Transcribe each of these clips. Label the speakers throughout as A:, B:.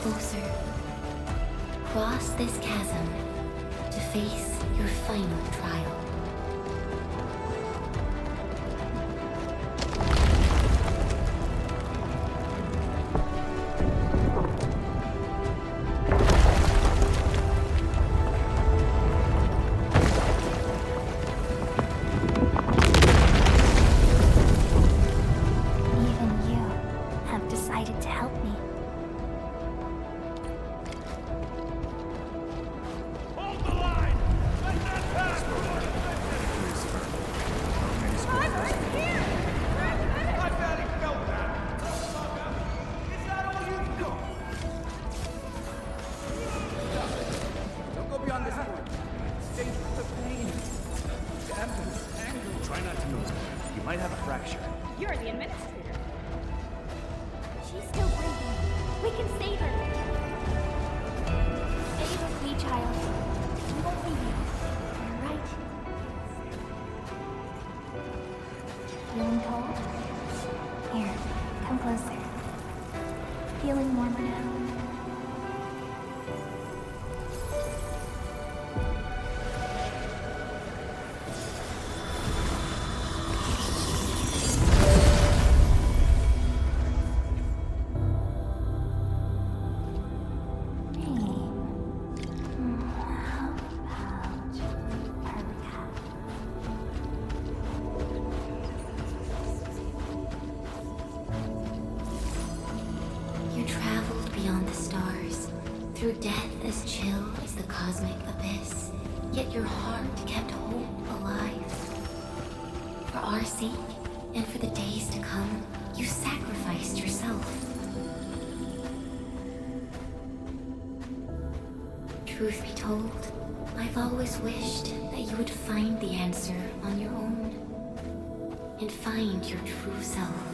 A: closer. Cross this chasm to face your final trial.
B: Try not to move. You might have a fracture.
C: You're the administrator.
A: She's still breathing. We can save her. Stay with me, child. We won't leave you. You're right. Feeling cold? Here, come closer. Feeling warmer now? Beyond the stars, through death as chill as the cosmic abyss, yet your heart kept hope alive. For our sake, and for the days to come, you sacrificed yourself. Truth be told, I've always wished that you would find the answer on your own, and find your true self.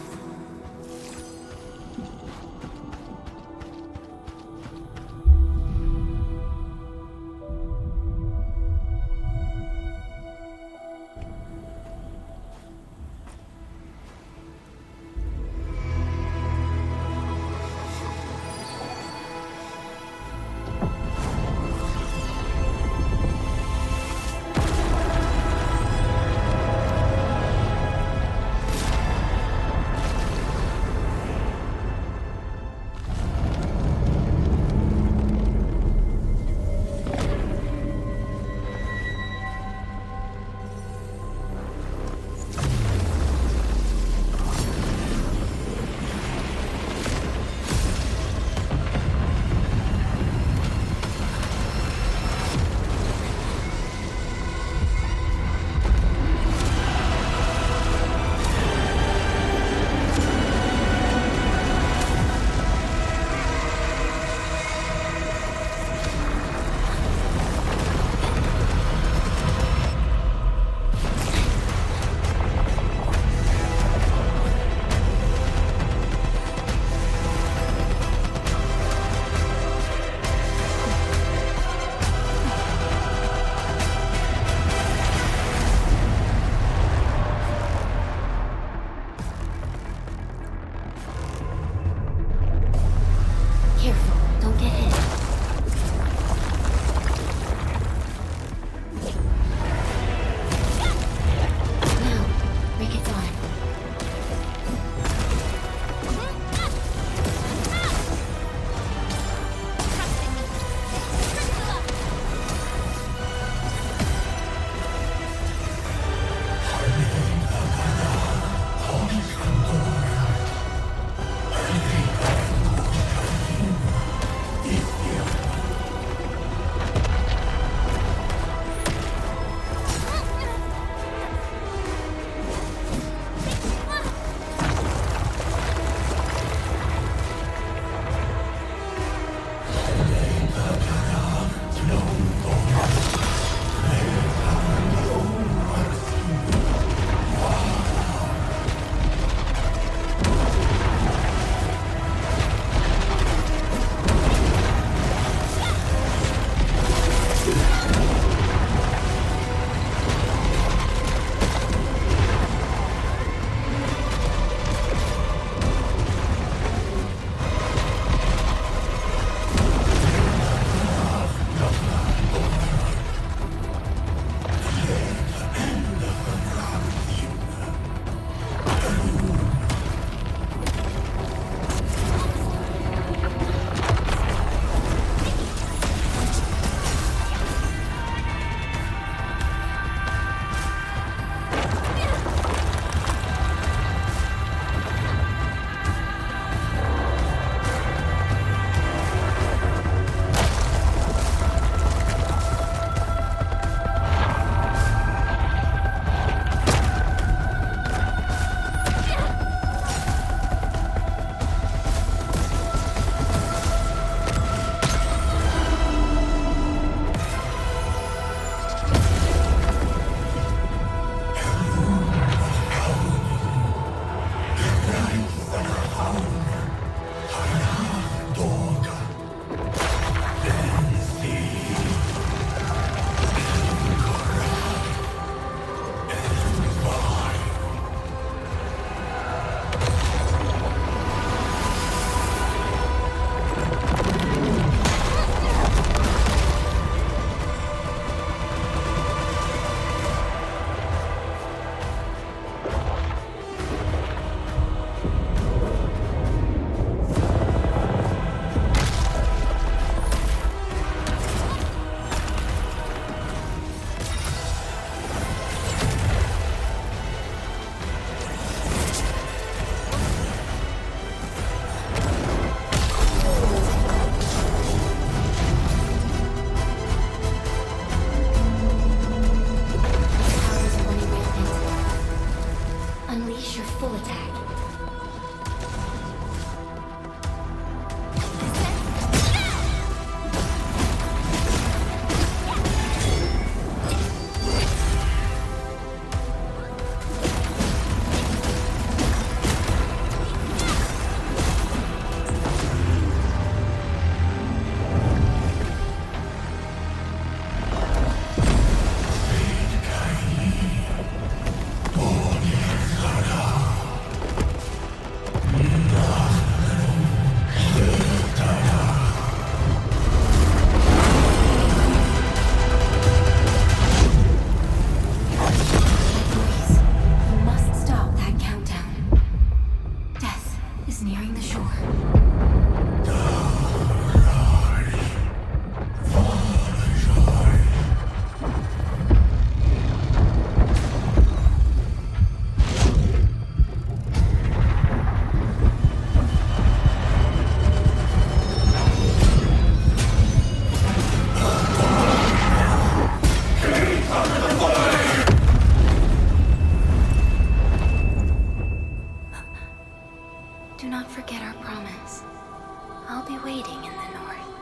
A: waiting in the north.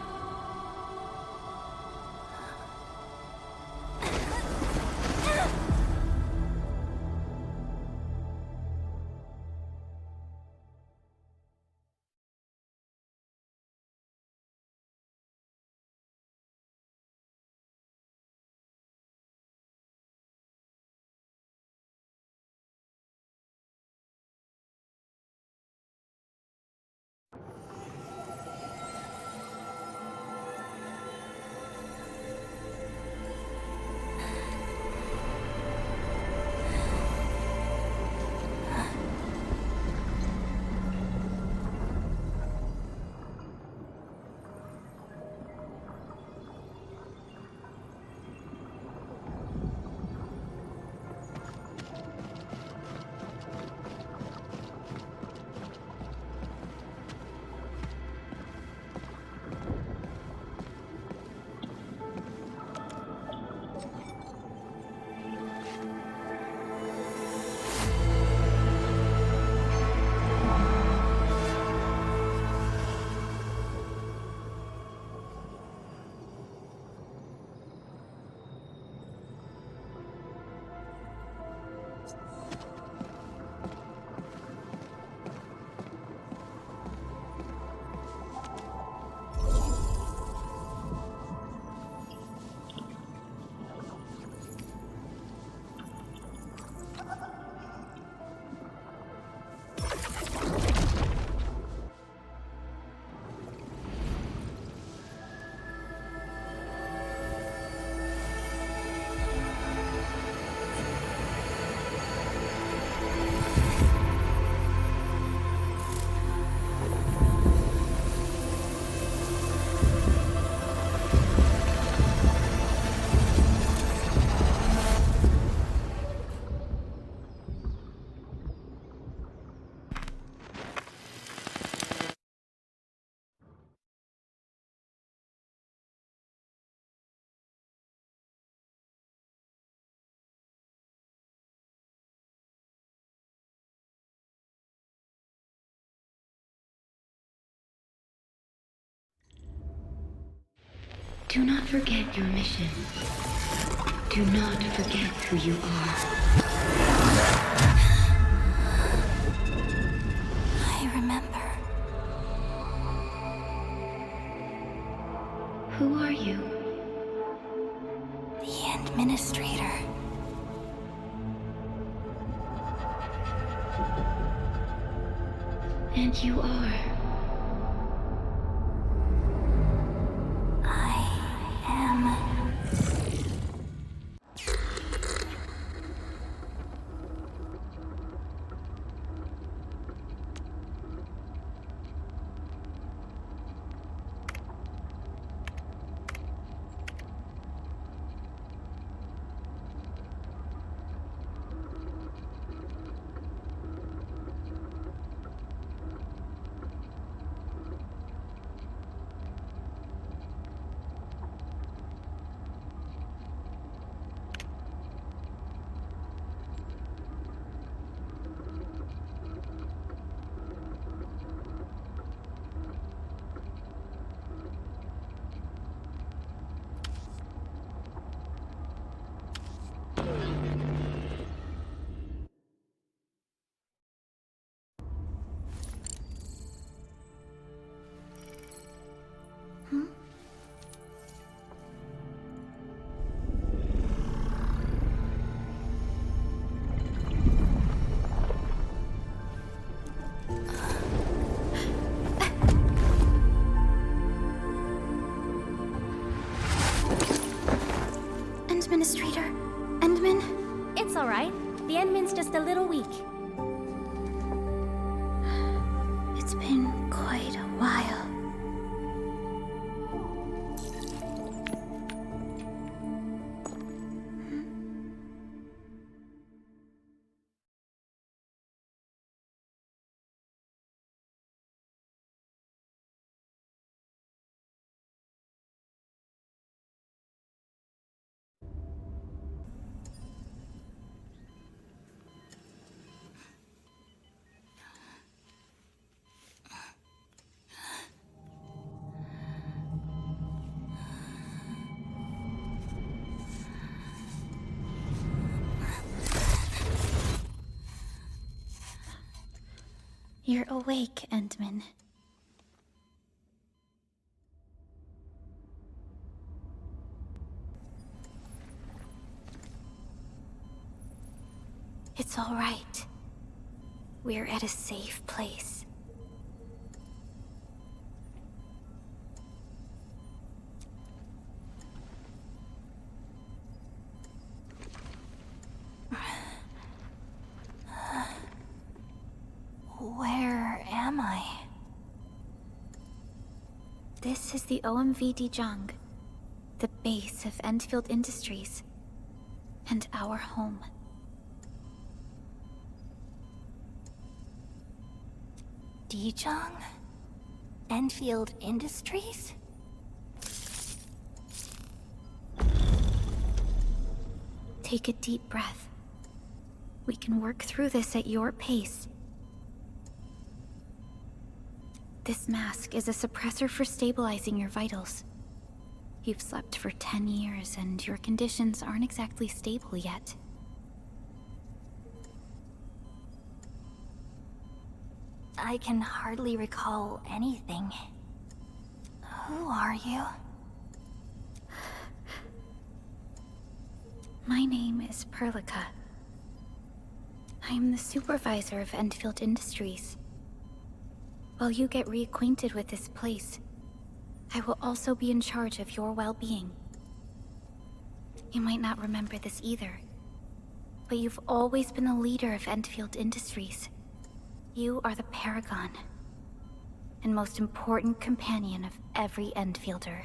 A: Do not forget your mission. Do not forget who you are. I remember. Who are you? The Administrator. And you are? Administrator, Endman?
C: It's all right. The Endman's just a little weak.
A: It's been quite a while. You're awake, Endman. It's all right. We're at a safe place. Where am I? This is the OMV Dijong, the base of Endfield Industries, and our home. Dijong? Endfield Industries? Take a deep breath. We can work through this at your pace. This mask is a suppressor for stabilizing your vitals. You've slept for 10 years and your conditions aren't exactly stable yet. I can hardly recall anything. Who are you? My name is Perlica. I am the supervisor of Endfield Industries. While you get reacquainted with this place, I will also be in charge of your well-being. You might not remember this either, but you've always been the leader of Endfield Industries. You are the paragon, and most important companion of every Endfielder.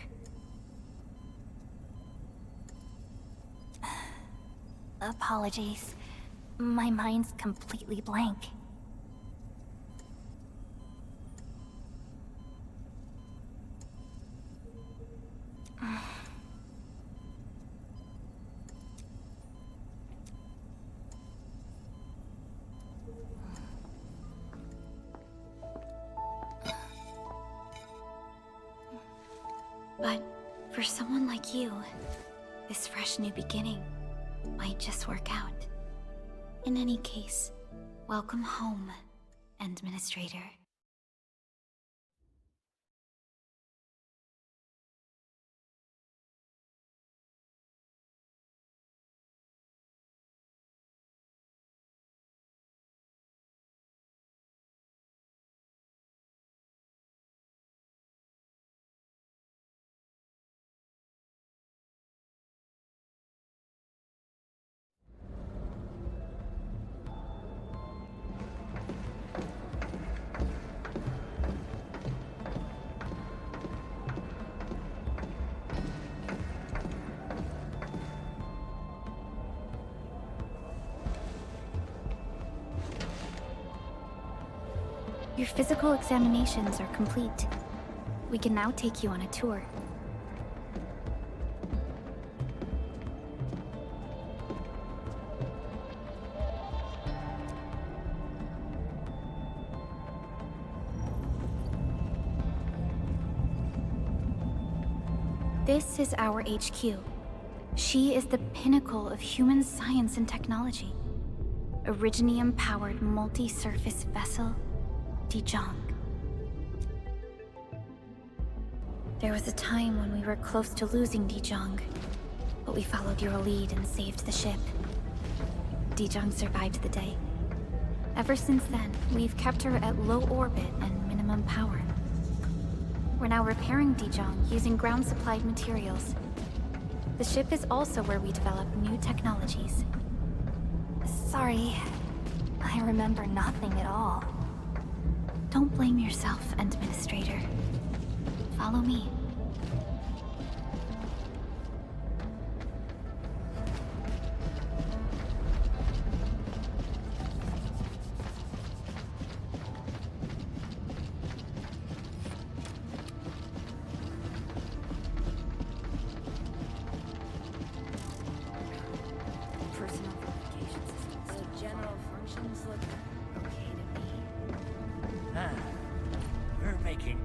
A: Apologies. My mind's completely blank. But for someone like you, this fresh new beginning might just work out. In any case, welcome home, Administrator. Your physical examinations are complete. We can now take you on a tour. This is our HQ. She is the pinnacle of human science and technology. Originium-powered multi-surface vessel, Dijong. There was a time when we were close to losing Dijong, but we followed your lead and saved the ship. Dijong survived the day. Ever since then, we've kept her at low orbit and minimum power. We're now repairing Dijong using ground-supplied materials. The ship is also where we develop new technologies. Sorry, I remember nothing at all. Don't blame yourself, Administrator. Follow me. Personal verification systems.
D: The general functions look okay to me.
B: Ah, we're making...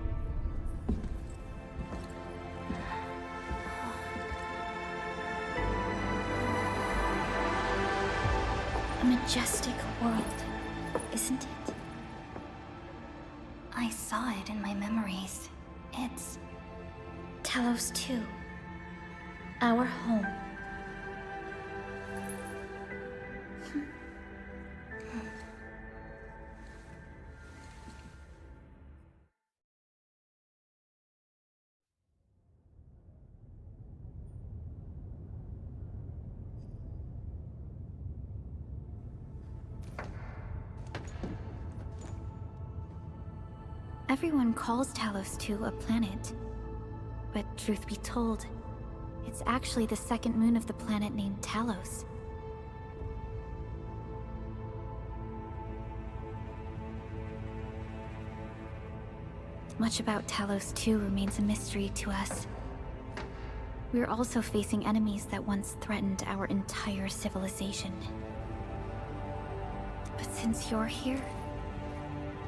A: A majestic world, isn't it? I saw it in my memories. It's Talos 2. Our home. Everyone calls Talos 2 a planet. But truth be told, it's actually the second moon of the planet named Talos. Much about Talos 2 remains a mystery to us. We're also facing enemies that once threatened our entire civilization. But since you're here,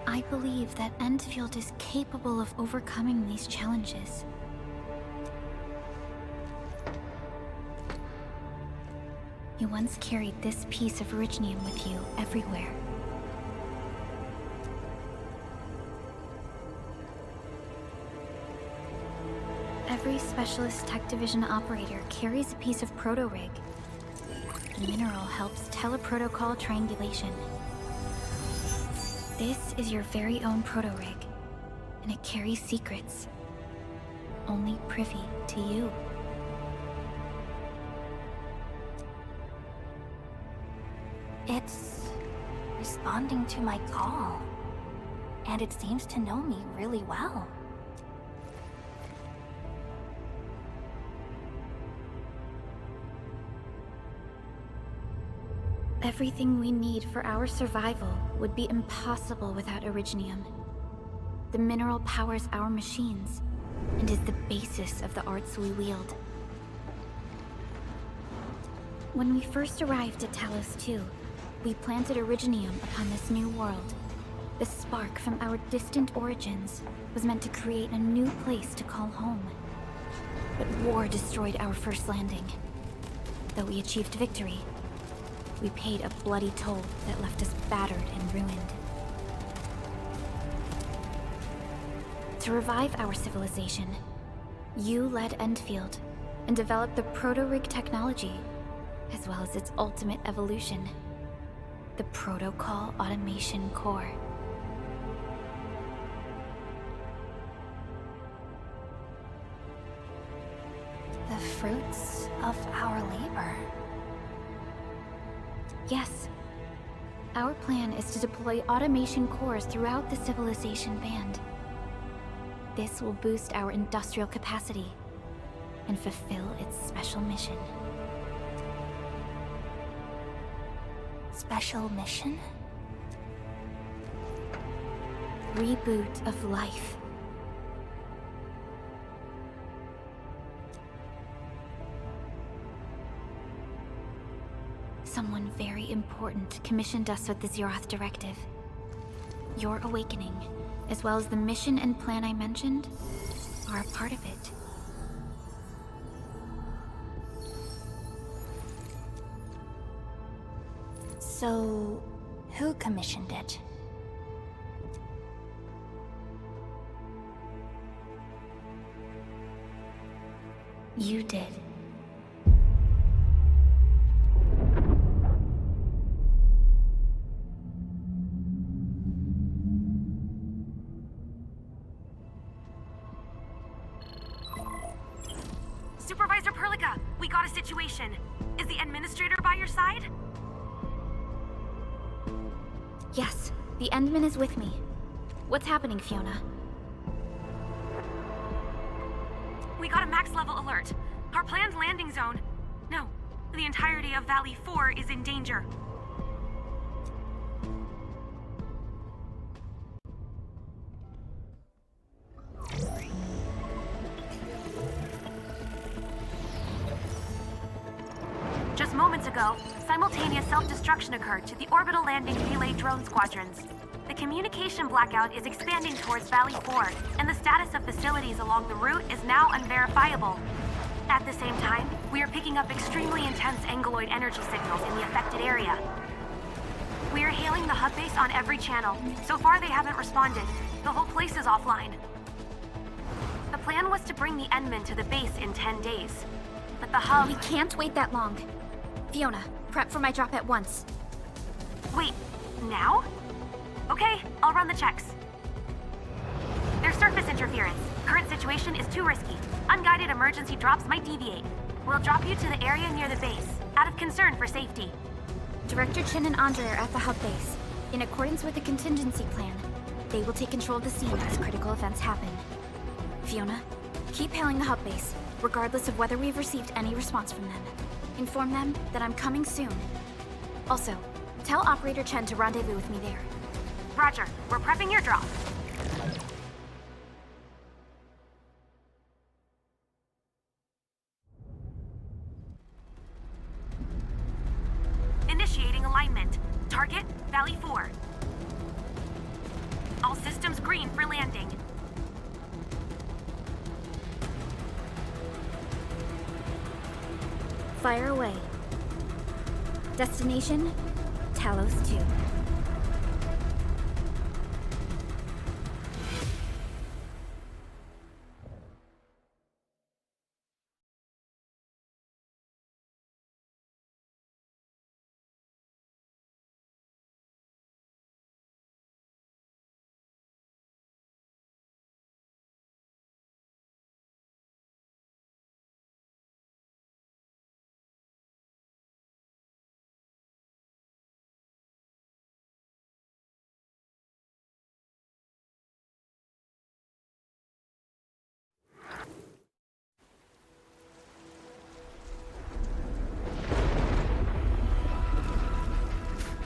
A: I believe that Endfield is capable of overcoming these challenges. You once carried this piece of Originium with you everywhere. Every Specialist Tech Division operator carries a piece of proto-rig. The mineral helps teleprotocol triangulation. This is your very own proto-rig, and it carries secrets. Only privy to you. It's responding to my call, and it seems to know me really well. Everything we need for our survival would be impossible without Originium. The mineral powers our machines, and is the basis of the arts we wield. When we first arrived at Talos 2, we planted Originium upon this new world. The spark from our distant origins was meant to create a new place to call home. But war destroyed our first landing. Though we achieved victory, we paid a bloody toll that left us battered and ruined. To revive our civilization, you led Endfield and developed the proto-rig technology, as well as its ultimate evolution, the Protocol Automation Core. The fruits of our labor. Yes. Our plan is to deploy automation cores throughout the civilization band. This will boost our industrial capacity and fulfill its special mission. Special mission? Reboot of life. Someone very important commissioned us with the Zeroth Directive. Your awakening, as well as the mission and plan I mentioned, are a part of it. So, who commissioned it? You did.
E: Supervisor Perlica, we got a situation. Is the administrator by your side?
A: Yes, the Endman is with me. What's happening, Fiona?
E: We got a max-level alert. Our planned landing zone... No, the entirety of Valley 4 is in danger. Just moments ago, simultaneous self-destruction occurred to the orbital landing relay drone squadrons. The communication blackout is expanding towards Valley 4, and the status of facilities along the route is now unverifiable. At the same time, we are picking up extremely intense angeloid energy signals in the affected area. We are hailing the hub base on every channel. So far, they haven't responded. The whole place is offline. The plan was to bring the Endmen to the base in 10 days. But the hub...
C: We can't wait that long. Fiona, prep for my drop at once.
E: Wait, now? Okay, I'll run the checks. There's surface interference. Current situation is too risky. Unguided emergency drops might deviate. We'll drop you to the area near the base, out of concern for safety.
C: Director Chen and Andre are at the hub base. In accordance with the contingency plan, they will take control of the scene as critical events happen. Fiona, keep hailing the hub base, regardless of whether we've received any response from them. Inform them that I'm coming soon. Also, tell Operator Chen to rendezvous with me there.
E: Roger, we're prepping your drop. Initiating alignment. Target, Valley 4. All systems green for landing.
C: Fire away. Destination, Talos 2.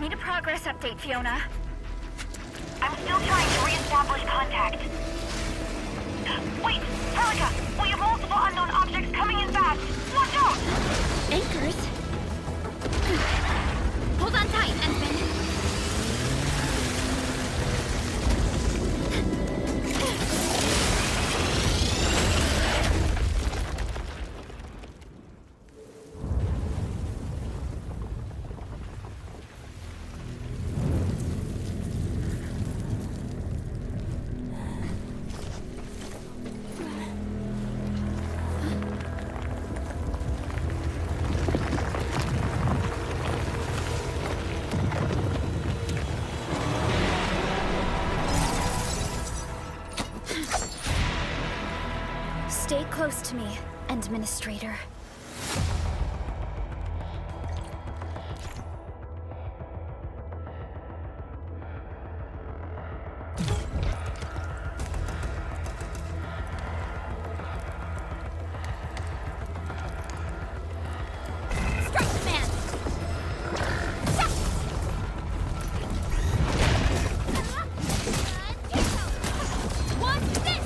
C: Need a progress update, Fiona.
E: I'm still trying to re-establish contact. Wait, Helica! We have multiple unknown objects coming in fast! Watch out!
C: Anchors? Hold on tight, Endman. Stay close to me, Administrator. Strike command! What's this?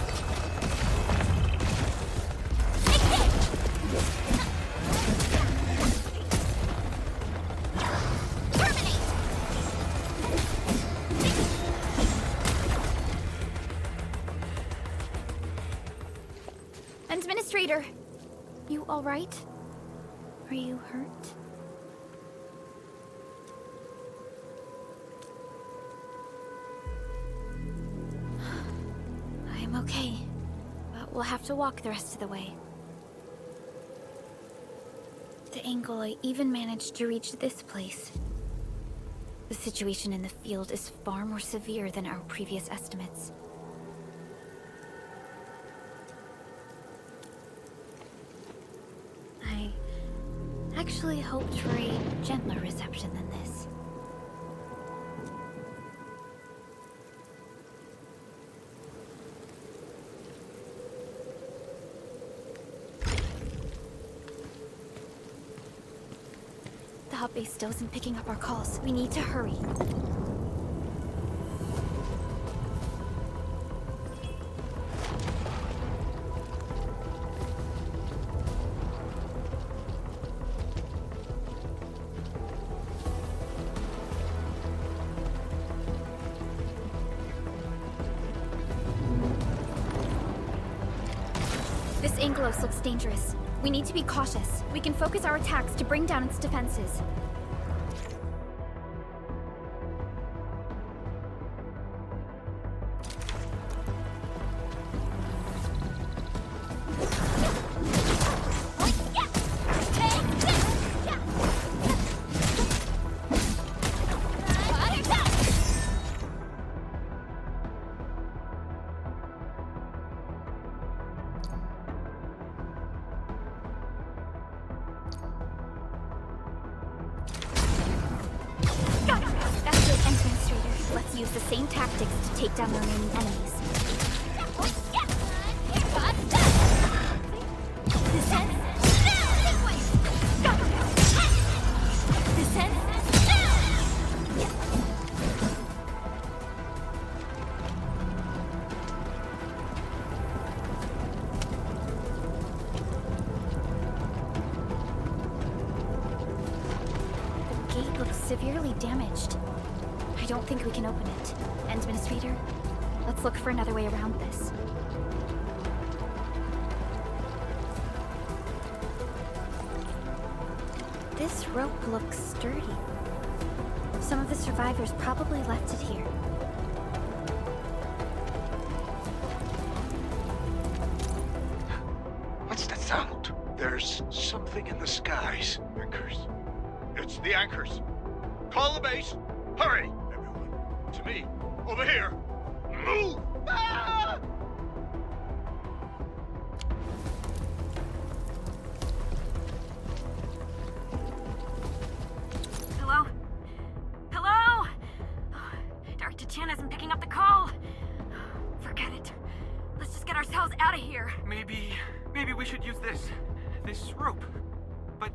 C: Administrator, you all right? Are you hurt? I'm okay, but we'll have to walk the rest of the way. The angle I even managed to reach this place. The situation in the field is far more severe than our previous estimates. I actually hoped for a gentler reception than this. The hub base still isn't picking up our calls. We need to hurry. This Angelos looks dangerous. We need to be cautious. We can focus our attacks to bring down its defenses. use the same tactics to take down the remaining enemies. The gate looks severely damaged. I don't think we can open it. Administrator, let's look for another way around this. This rope looks sturdy. Some of the survivors probably left it here.
F: What's that sound? There's something in the skies. Anchors. It's the anchors. Call the base. Hurry, everyone. To me. Over here. Move! Ah!
E: Hello? Hello? Dr. Chen isn't picking up the call. Forget it. Let's just get ourselves out of here.
G: Maybe we should use this rope. But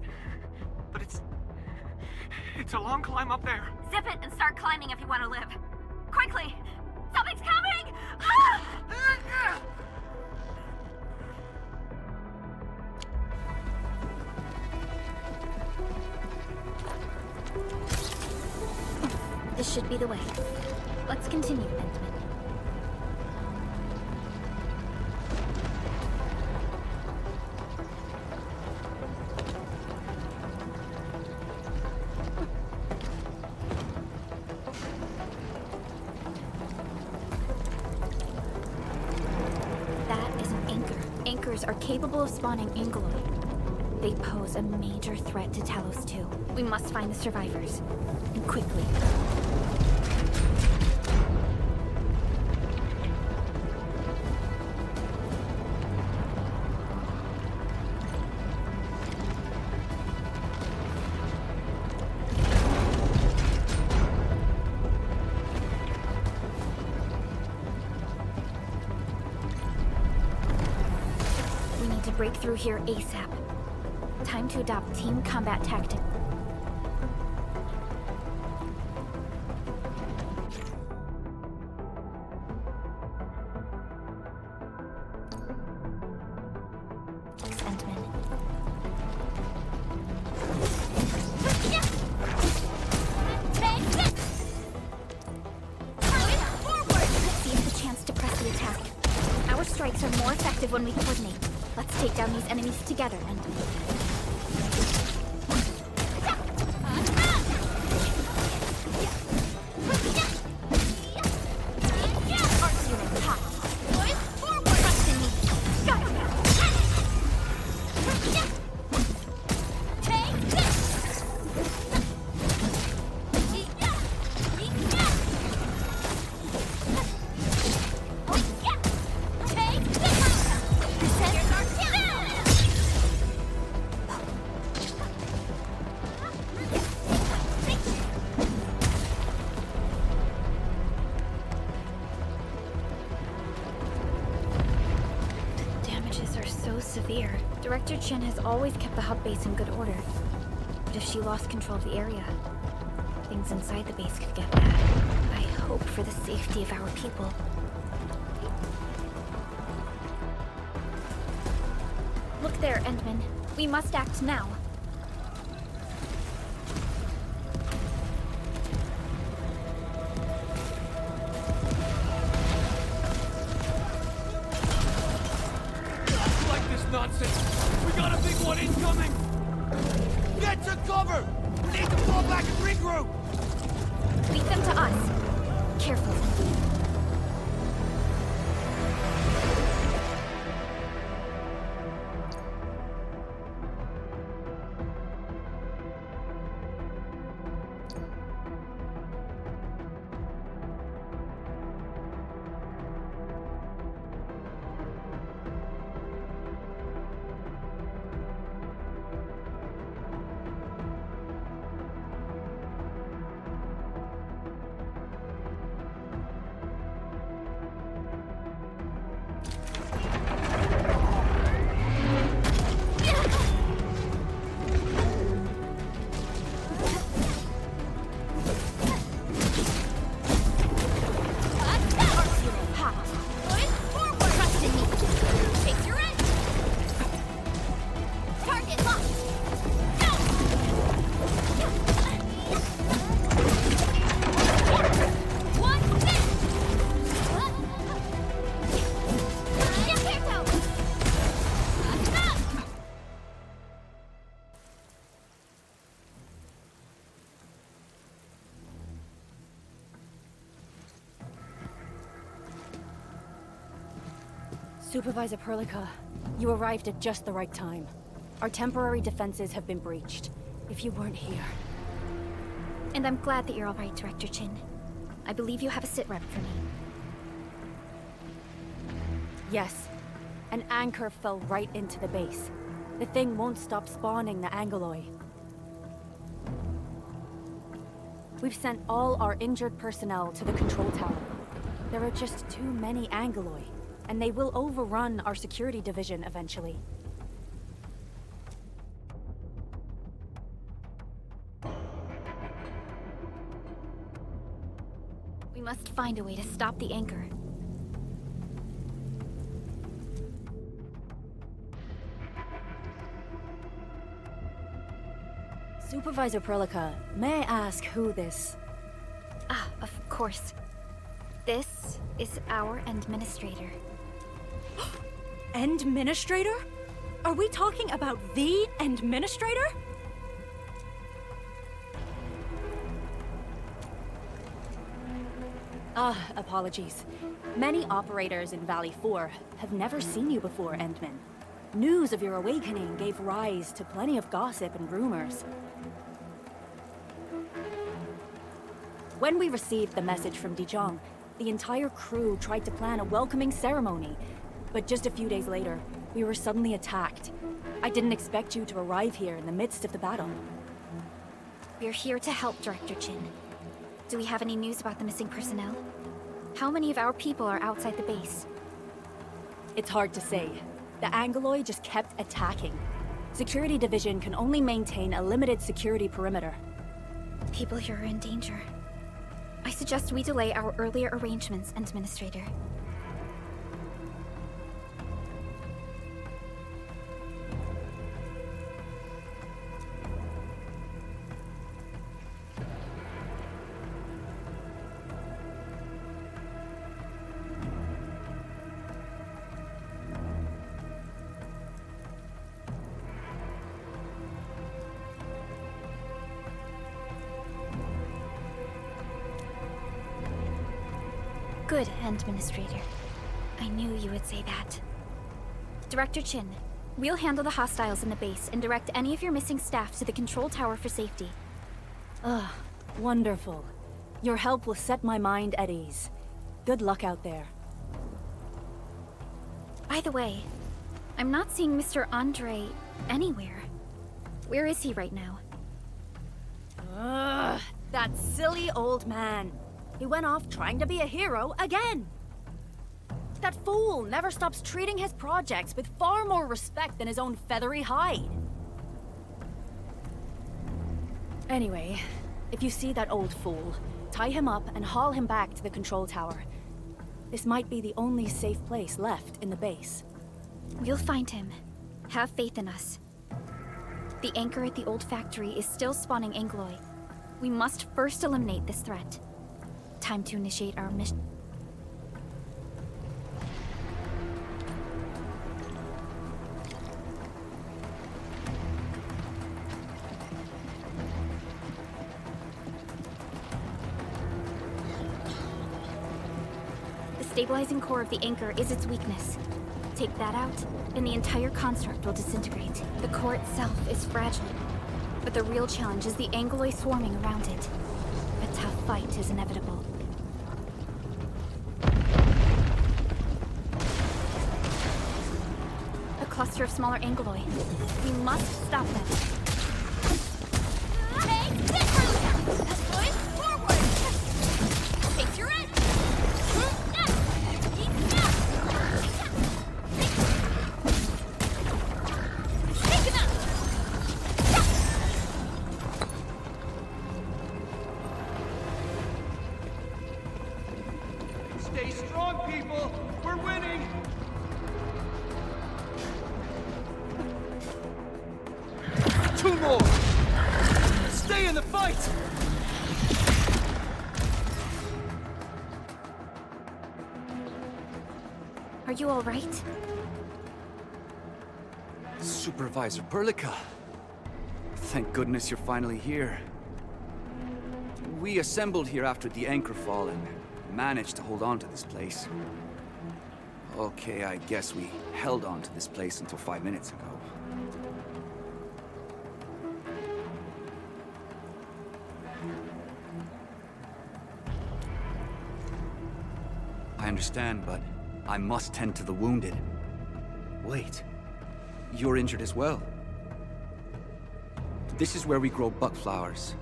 G: it's a long climb up there.
E: Zip it and start climbing if you want to live. Quickly! Something's coming! Ah!
C: This should be the way. Let's continue, Endman. That is an anchor. Anchors are capable of spawning Angeloid. They pose a major threat to Talos 2. We must find the survivors. And quickly. We need to break through here ASAP. Time to adopt team combat tactics. Endman. Seize the chance to press the attack. Our strikes are more effective when we coordinate. Let's take down these enemies together, Endman. Severe. Director Chen has always kept the hub base in good order. But if she lost control of the area, things inside the base could get bad. I hope for the safety of our people. Look there, Endman. We must act now.
G: Nonsense! We got a big one incoming! Get to cover! We need to fall back and regroup!
C: Lead them to us. Careful.
H: Supervisor Perlica, you arrived at just the right time. Our temporary defenses have been breached. If you weren't here...
C: And I'm glad that you're all right, Director Chin. I believe you have a sit rep for me.
H: Yes. An anchor fell right into the base. The thing won't stop spawning the Angoloi. We've sent all our injured personnel to the control tower. There are just too many Angoloi, and they will overrun our security division eventually.
C: We must find a way to stop the anchor.
H: Supervisor Perlica, may I ask who this...
C: Ah, of course. This is our administrator.
H: Administrator? Are we talking about the administrator? Apologies. Many operators in Valley 4 have never seen you before, Endman. News of your awakening gave rise to plenty of gossip and rumors. When we received the message from Dijon, the entire crew tried to plan a welcoming ceremony. But just a few days later, we were suddenly attacked. I didn't expect you to arrive here in the midst of the battle.
C: We're here to help, Director Chin. Do we have any news about the missing personnel? How many of our people are outside the base?
H: It's hard to say. The Angoloi just kept attacking. Security Division can only maintain a limited security perimeter.
C: People here are in danger. I suggest we delay our earlier arrangements, Administrator. Good, Administrator. I knew you would say that. Director Chin, we'll handle the hostiles in the base and direct any of your missing staff to the control tower for safety.
H: Wonderful. Your help will set my mind at ease. Good luck out there.
C: By the way, I'm not seeing Mr. Andre anywhere. Where is he right now?
H: That silly old man. He went off trying to be a hero again. That fool never stops treating his projects with far more respect than his own feathery hide. Anyway, if you see that old fool, tie him up and haul him back to the control tower. This might be the only safe place left in the base.
C: We'll find him. Have faith in us. The anchor at the old factory is still spawning Angoloi. We must first eliminate this threat. Time to initiate our mission. The stabilizing core of the anchor is its weakness. Take that out, and the entire construct will disintegrate. The core itself is fragile, but the real challenge is the Angoloi swarming around it. A tough fight is inevitable. A cluster of smaller Angoloi. We must stop them.
D: Hey, sit for the That's good. Forward. Take your edge.
G: Stay strong, people! We're winning! Two more! Stay in the fight!
C: Are you all right?
I: Supervisor Perlica. Thank goodness you're finally here. We assembled here after the anchor fall and managed to hold on to this place. Okay, I guess we held on to this place until 5 minutes ago. I understand, but I must tend to the wounded. Wait, you're injured as well. This is where we grow buck flowers.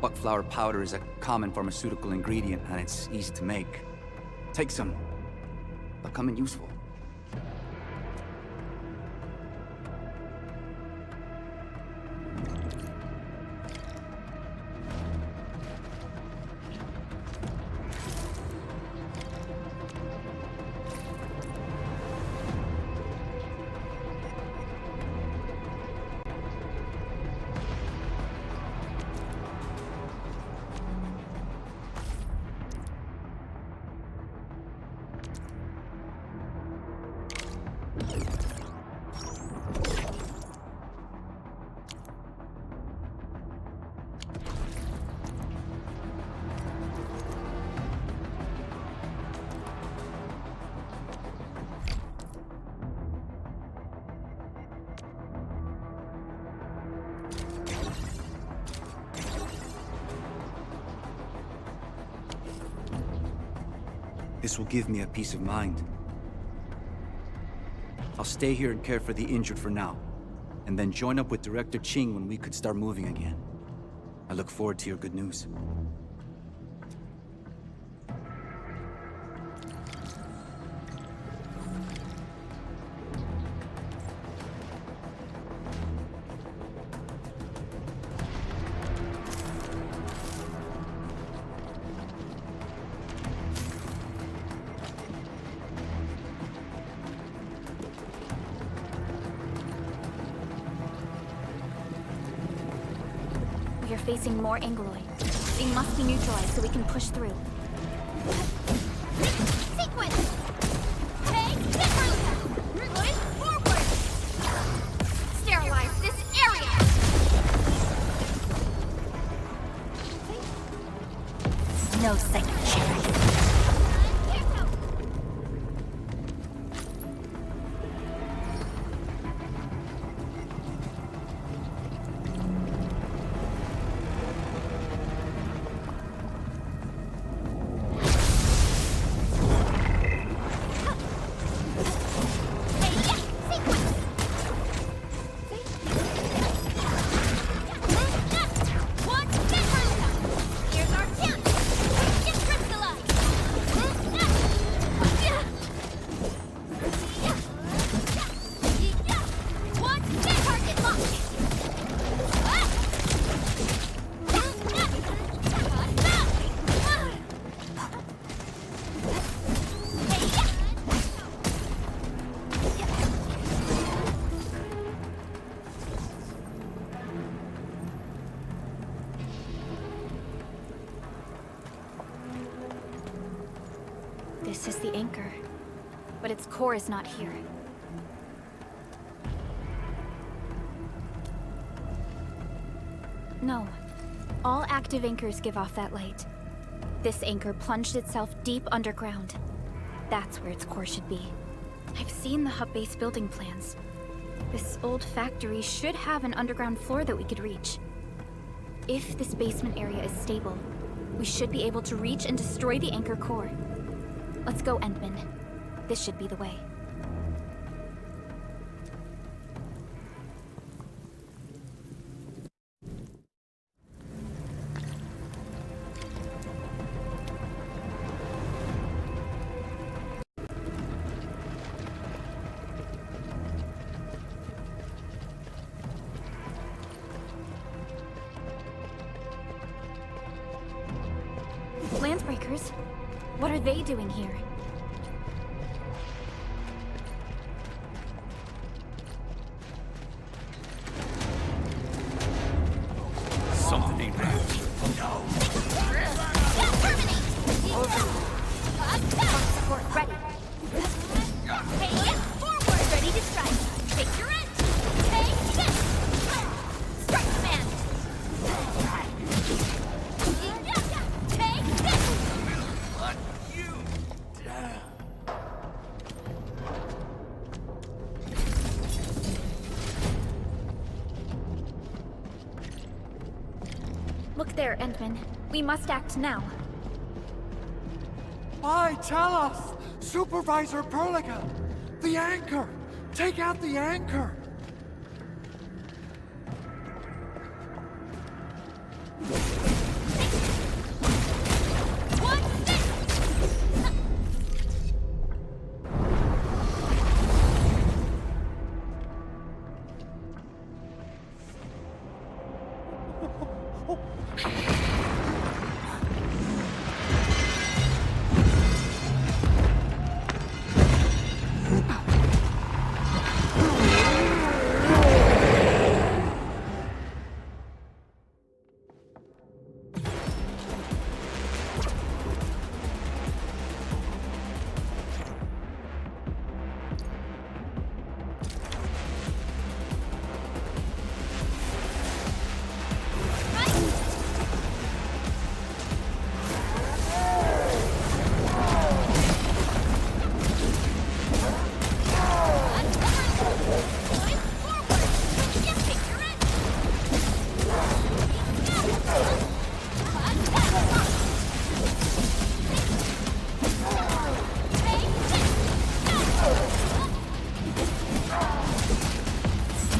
I: Buckflower powder is a common pharmaceutical ingredient, and it's easy to make. Take some. They'll come in useful. This will give me a peace of mind. I'll stay here and care for the injured for now, and then join up with Director Ching when we could start moving again. I look forward to your good news.
C: We are facing more Angloid. They must be neutralized so we can push through.
D: Sequence! Hey, Angloid, forward! Sterilize this area!
A: No second chance.
C: This is the anchor, but its core is not here. No. All active anchors give off that light. This anchor plunged itself deep underground. That's where its core should be. I've seen the hub base building plans. This old factory should have an underground floor that we could reach. If this basement area is stable, we should be able to reach and destroy the anchor core. Let's go, Endman. This should be the way. Landbreakers? What are they doing here?
I: Something ain't right.
C: Support ready.
D: Hey, forward! Ready to strike. Take your end! Hey, this! Strike command! Take this!
B: You,
C: Look there, Endman. We must act now.
G: Aye, tell us! Supervisor Perlica! The anchor! Take out the anchor!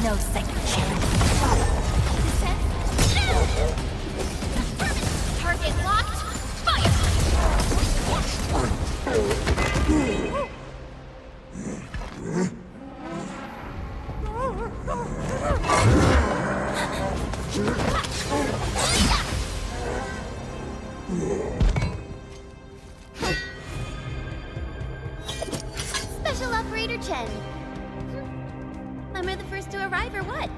D: No second chance. Target locked. Fire! Special Operator Chen. Am I the first to arrive or what?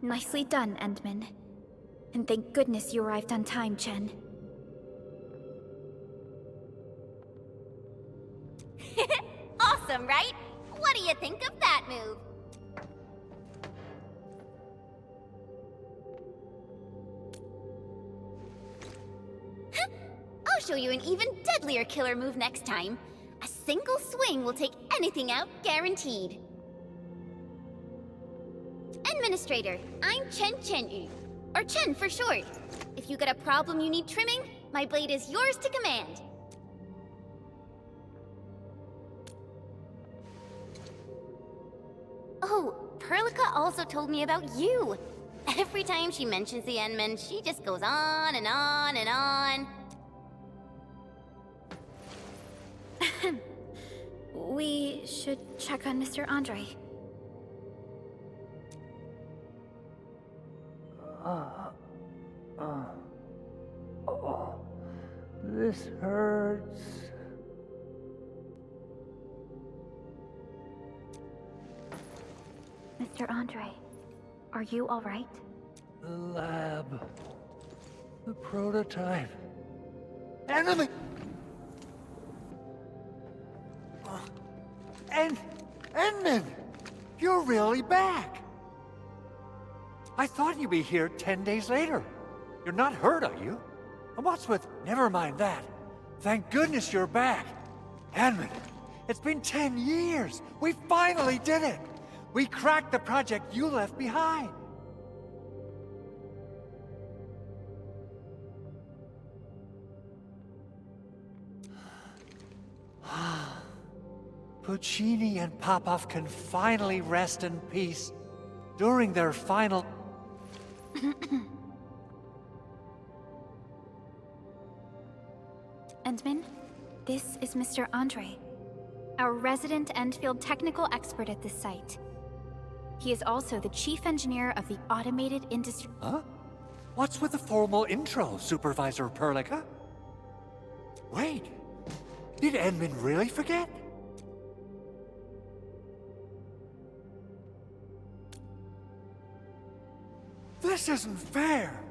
C: Nicely done, Endman. And thank goodness you arrived on time, Chen.
D: Awesome, right? What do you think of that move? I'll show you an even deadlier killer move next time. A single swing will take anything out, guaranteed. Administrator, I'm Chen Chen-yu, or Chen for short. If you got a problem you need trimming, my blade is yours to command. Oh, Perlica also told me about you. Every time she mentions the Endman, she just goes on and on and on.
C: We should check on Mr. Andre.
B: This hurts.
C: Mr. Andre, are you all right?
B: The lab. The prototype.
G: Enemy! Endman! You're really back! I thought you'd be here 10 days later. You're not hurt, are you? And what's with... Never mind that. Thank goodness you're back. Endman, it's been 10 years. We finally did it. We cracked the project you left behind. Puccini and Popov can finally rest in peace during their final...
C: Endman, this is Mr. Andre, our resident endfield technical expert at this site. He is also the chief engineer of the automated industry...
G: Huh? What's with the formal intro, Supervisor Perlica? Wait, did Endman really forget? This isn't fair.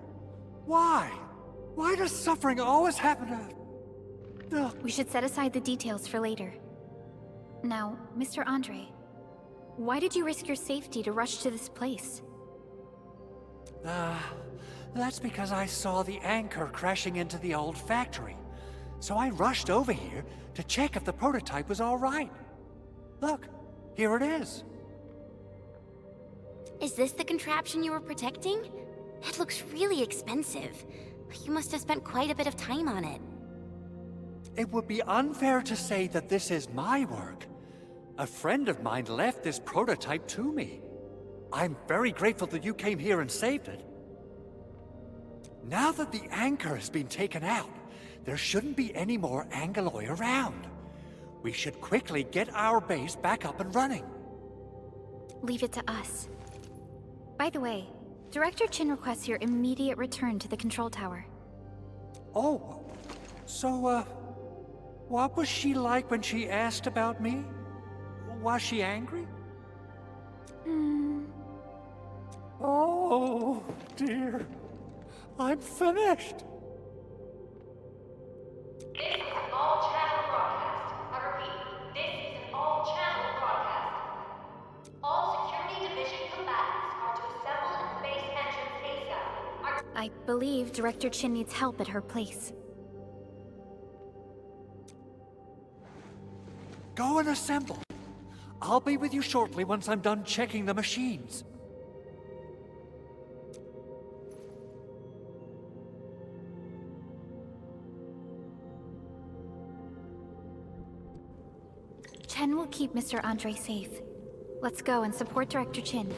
G: Why? Why does suffering always happen to...
C: We should set aside the details for later. Now, Mr. Andre, why did you risk your safety to rush to this place?
G: That's because I saw the anchor crashing into the old factory. So I rushed over here to check if the prototype was all right. Look, here it is.
A: Is this the contraption you were protecting? It looks really expensive. You must have spent quite a bit of time on it.
G: It would be unfair to say that this is my work. A friend of mine left this prototype to me. I'm very grateful that you came here and saved it. Now that the anchor has been taken out, there shouldn't be any more Angeloi around. We should quickly get our base back up and running.
C: Leave it to us. By the way, Director Chin requests your immediate return to the control tower.
G: Oh, so, what was she like when she asked about me? Was she angry? Oh, dear. I'm finished.
E: This is an all-channel broadcast. I repeat, this is an all-channel broadcast. All Security Division combatants are to assemble at the base entrance ASAP.
C: I believe Director Chin needs help at her place.
G: Go and assemble. I'll be with you shortly once I'm done checking the machines.
C: Chen will keep Mr. Andre safe. Let's go and support Director Chin.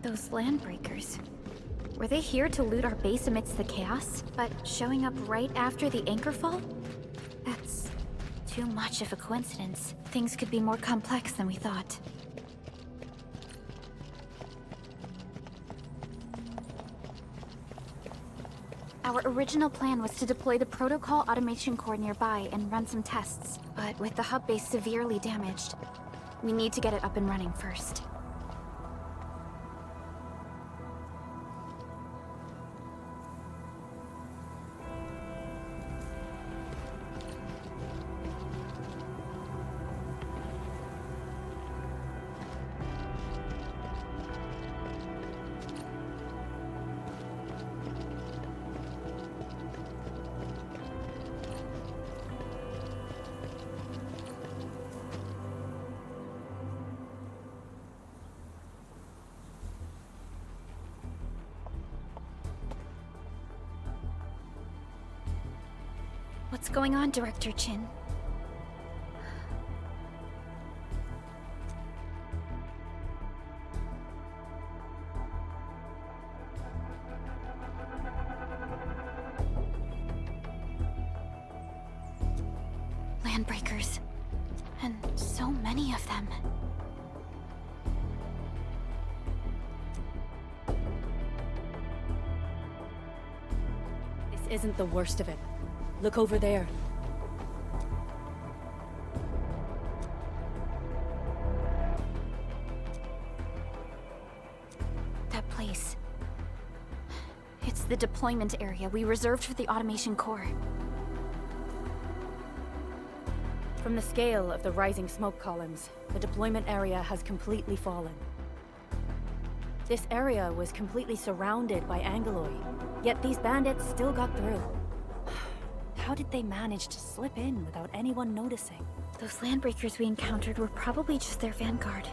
C: Those landbreakers. Were they here to loot our base amidst the chaos? But showing up right after the anchor fall? That's too much of a coincidence. Things could be more complex than we thought. Our original plan was to deploy the protocol automation core nearby and run some tests. But with the hub base severely damaged, we need to get it up and running first. What's going on, Director Chin? Landbreakers. And so many of them.
H: This isn't the worst of it. Look over there.
C: That place. It's the deployment area we reserved for the automation core.
H: From the scale of the rising smoke columns, the deployment area has completely fallen. This area was completely surrounded by Angeloi, yet these bandits still got through. How did they manage to slip in without anyone noticing?
C: Those landbreakers we encountered were probably just their vanguard.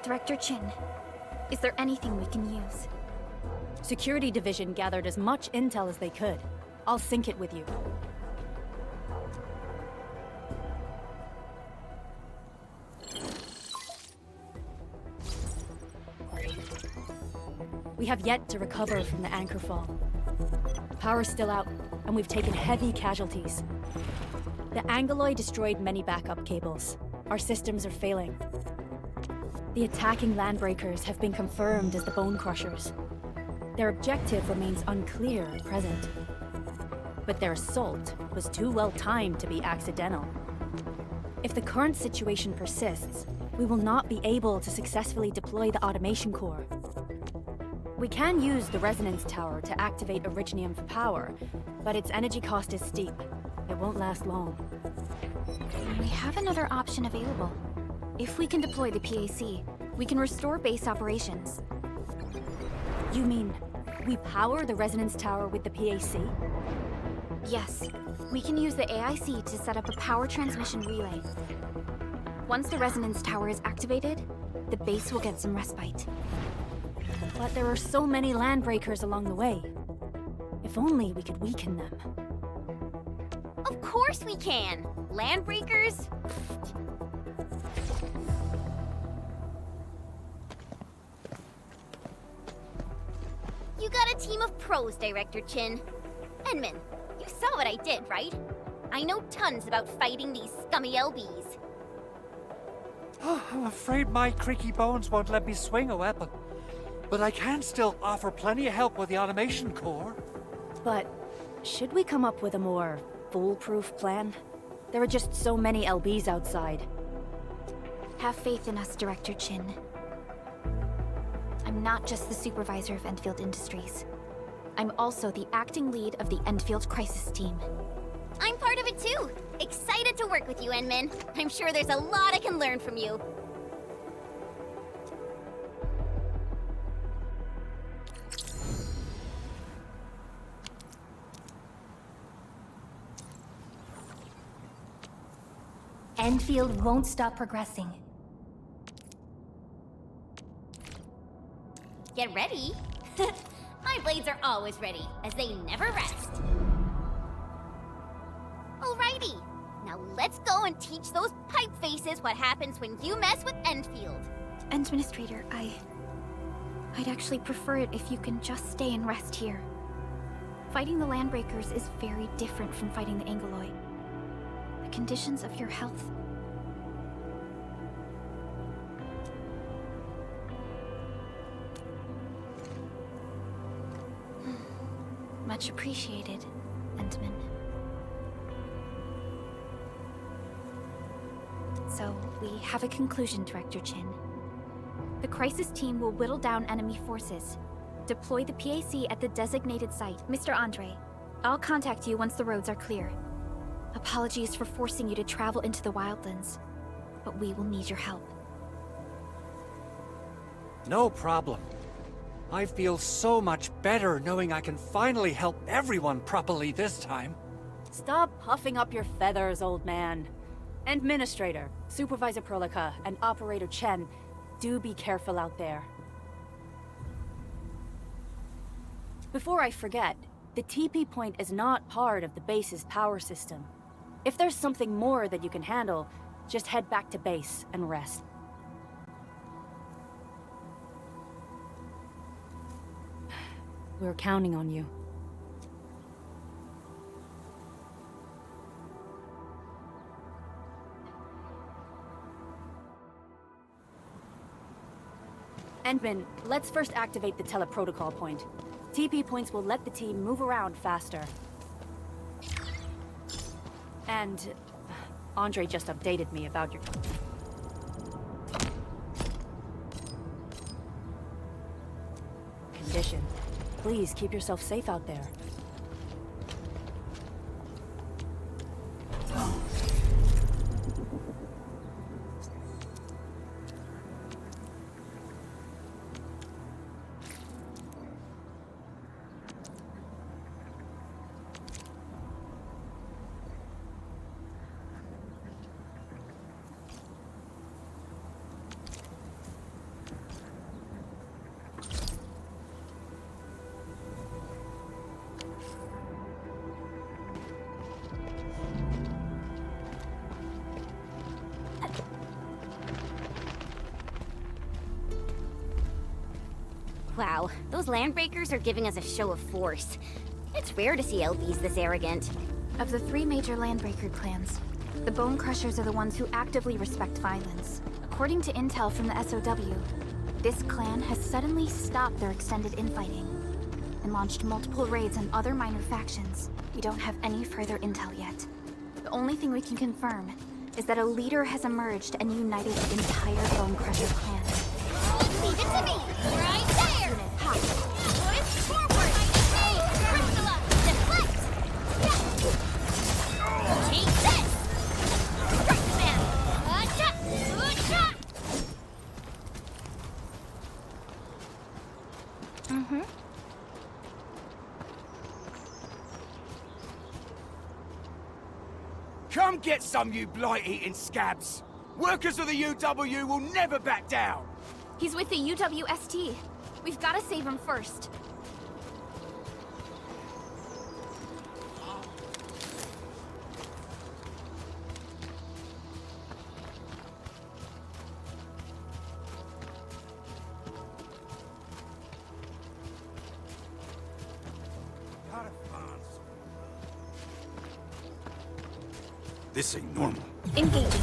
C: Director Chin, is there anything we can use?
H: Security Division gathered as much intel as they could. I'll sync it with you. We have yet to recover from the anchor fall. Power's still out, and we've taken heavy casualties. The Angeloi destroyed many backup cables. Our systems are failing. The attacking landbreakers have been confirmed as the Bone Crushers. Their objective remains unclear at present. But their assault was too well timed to be accidental. If the current situation persists, we will not be able to successfully deploy the automation core. We can use the resonance tower to activate Originium for power, but its energy cost is steep. It won't last long.
C: We have another option available. If we can deploy the PAC, we can restore base operations.
H: You mean, we power the resonance tower with the PAC?
C: Yes, we can use the AIC to set up a power transmission relay. Once the resonance tower is activated, the base will get some respite.
H: But there are so many landbreakers along the way. If only we could weaken them.
D: Of course we can! Landbreakers? You got a team of pros, Director Chin. Enman, you saw what I did, right? I know tons about fighting these scummy LBs.
G: I'm afraid my creaky bones won't let me swing a weapon. But I can still offer plenty of help with the automation core.
H: But should we come up with a more foolproof plan? There are just so many LBs outside.
C: Have faith in us, Director Chin. I'm not just the supervisor of Endfield Industries. I'm also the acting lead of the Endfield Crisis Team.
D: I'm part of it too. Excited to work with you, Enman. I'm sure there's a lot I can learn from you.
A: Enfield won't stop progressing.
D: Get ready. My blades are always ready, as they never rest. Alrighty, now let's go and teach those pipe faces what happens when you mess with Endfield.
C: Administrator, I'd actually prefer it if you can just stay and rest here. Fighting the Landbreakers is very different from fighting the Angeloid. The conditions of your health... Much appreciated, Endman. So, we have a conclusion, Director Chin. The Crisis Team will whittle down enemy forces. Deploy the PAC at the designated site. Mr. Andre, I'll contact you once the roads are clear. Apologies for forcing you to travel into the wildlands, but we will need your help.
G: No problem. I feel so much better knowing I can finally help everyone properly this time.
H: Stop puffing up your feathers, old man. Administrator, Supervisor Perlica, and Operator Chen, do be careful out there. Before I forget, the TP point is not part of the base's power system. If there's something more that you can handle, just head back to base and rest. We're counting on you. Endman, let's first activate the teleprotocol point. TP points will let the team move around faster. And... Andre just updated me about your... condition. Please keep yourself safe out there.
D: Wow, those Landbreakers are giving us a show of force. It's rare to see LBs this arrogant.
C: Of the 3 major Landbreaker clans, the Bone Crushers are the ones who actively respect violence. According to intel from the SOW, this clan has suddenly stopped their extended infighting and launched multiple raids on other minor factions. We don't have any further intel yet. The only thing we can confirm is that a leader has emerged and united the entire Bone Crusher clan.
D: Leave it to me! Right there! Push forward! Hey, Crystalla! Deflect! Yeah. Take this! Strike command! Acha! Ucha!
C: Mm-hmm.
J: Come get some, you blight-eating scabs! Workers of the UW will never back down!
C: He's with the UWST. We've got to save him first.
J: This ain't normal.
C: Engaging.
D: It's me!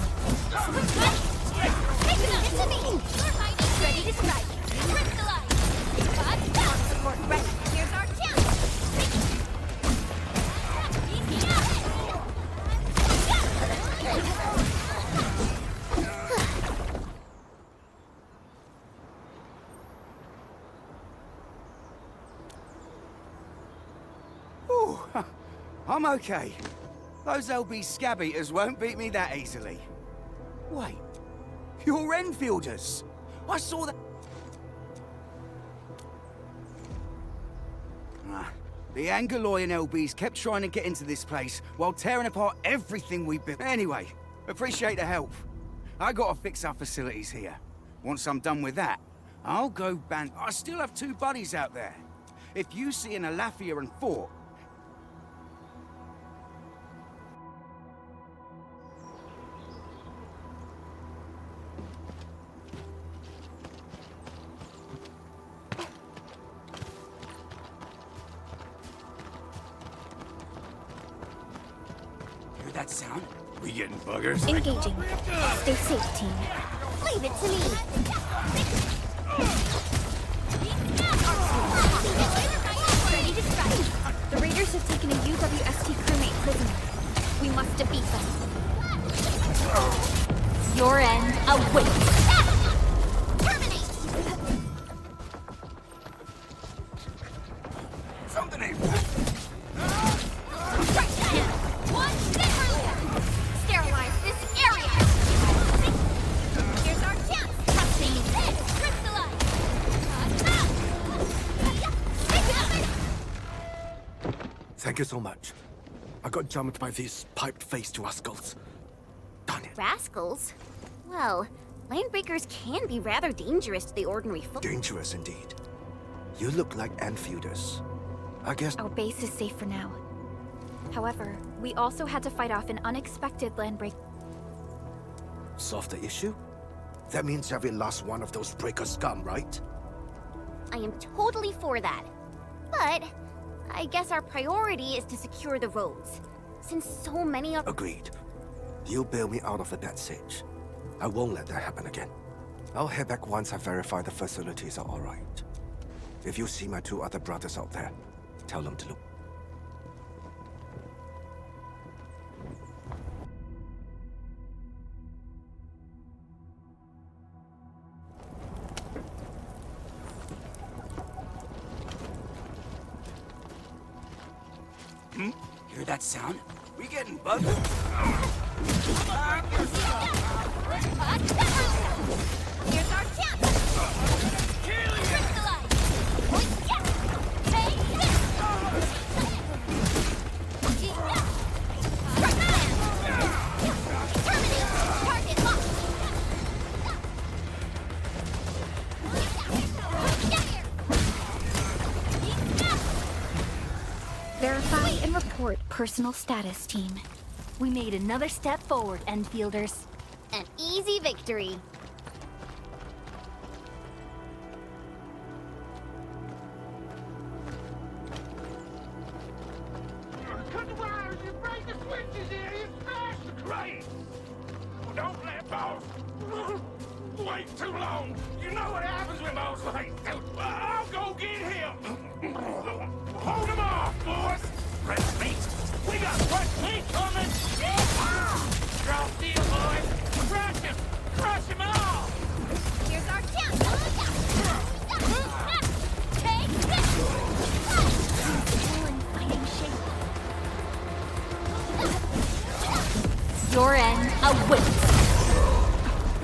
D: You're hiding! Ready to strike! Crystallize! Cut! Support ready! Here's our chance!
J: Ooh, I'm okay. Those LB scab eaters won't beat me that easily. Wait, you're Enfielders. I saw that. The Angoloyan LBs kept trying to get into this place while tearing apart everything we built. Anyway, appreciate the help. I gotta fix our facilities here. Once I'm done with that, I'll go ban. I still have 2 buddies out there. If you see an Alafia and Fort, that sound?
F: We getting buggers?
C: Engaging. Stay safe, team.
D: Leave it to me! Ready to strike!
C: The Raiders have taken a UWST crewmate prisoner. We must defeat them. Your end awaits.
D: Terminate!
J: something ain't
D: One thing! Sterilize this area! Here's our chance! Testing this! Crystallize!
K: Thank you so much. I got jumped by these piped-faced rascals. Darn it.
D: Rascals? Well, landbreakers can be rather dangerous to the ordinary folk.
K: Dangerous indeed. You look like Enfielders. I guess...
C: Our base is safe for now. However, we also had to fight off an unexpected landbreak.
K: Solve the issue? That means every last one of those breaker scum, right?
D: I am totally for that. But I guess our priority is to secure the roads, since so many of—
K: Agreed. You bail me out of a bad sitch. I won't let that happen again. I'll head back once I verify the facilities are all right. If you see my 2 other brothers out there, tell them to look.
J: Hear that sound? We getting bugged?
D: Here's our chance! Crystallize! Take this! Terminate! Target locked! Get here!
C: Verify and report personal status, team.
H: We made another step forward, Enfielders.
D: An easy victory.
F: Cut the wires, you break the switches here, you smash the crates! Don't let boss wait too long. You know what happens when boss waits. I'll go get him. Hold him off, boys. Fresh meat. We got fresh meat coming. Draw steel, boys. Crush him. Crush him all.
D: Here's our chance. Take this.
C: Still in fighting shape. Your end awaits.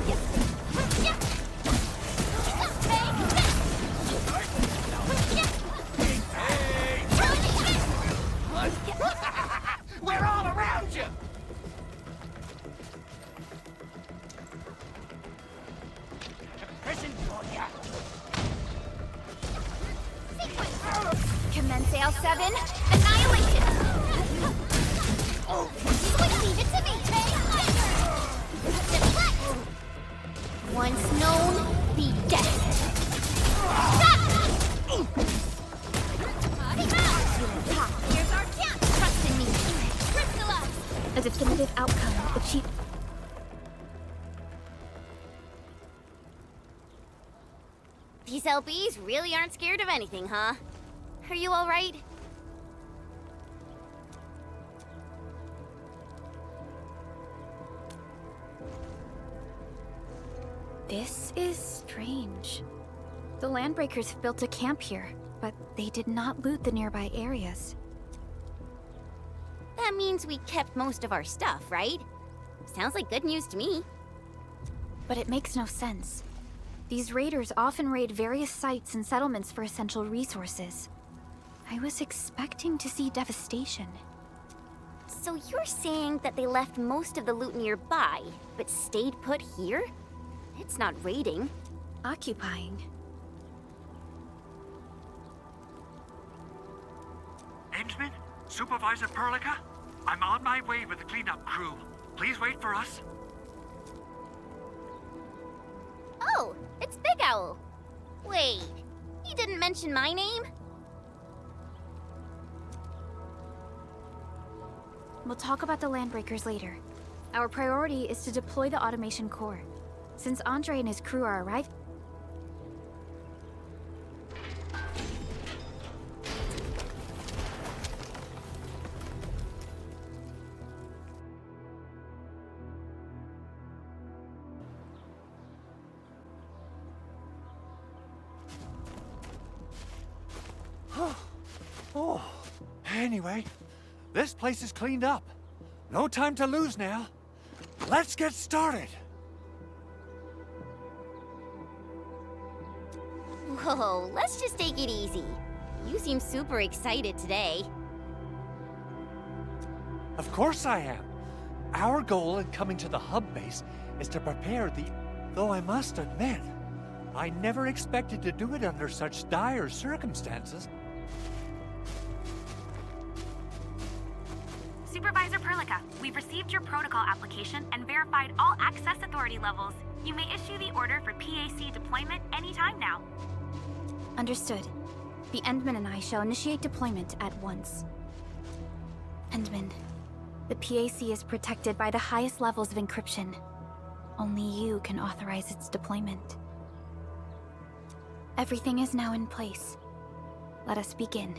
D: Take this. now, Seven. Annihilation! Leave it to me! Deflect! Once known, be dead. Here's our chance! Trust in me! Crystallize!
C: A definitive outcome achieved.
D: These LBs really aren't scared of anything, huh? Are you alright?
C: This is strange. The Landbreakers have built a camp here, but they did not loot the nearby areas.
D: That means we kept most of our stuff, right? Sounds like good news to me.
C: But it makes no sense. These raiders often raid various sites and settlements for essential resources. I was expecting to see devastation.
D: So you're saying that they left most of the loot nearby, but stayed put here? It's not raiding.
C: Occupying.
G: Endman? Supervisor Perlica? I'm on my way with the cleanup crew. Please wait for us.
D: Oh, it's Big Owl. Wait, he didn't mention my name?
C: We'll talk about the Landbreakers later. Our priority is to deploy the automation core. Since Andre and his crew are arriving...
G: Oh, anyway, this place is cleaned up. No time to lose now. Let's get started.
D: Whoa, let's just take it easy. You seem super excited today.
G: Of course I am. Our goal in coming to the hub base is to prepare the... Though I must admit, I never expected to do it under such dire circumstances.
E: Supervisor Perlica, we've received your protocol application and verified all access authority levels. You may issue the order for PAC deployment anytime now.
C: Understood. The Endman and I shall initiate deployment at once. Endman, the PAC is protected by the highest levels of encryption. Only you can authorize its deployment. Everything is now in place. Let us begin.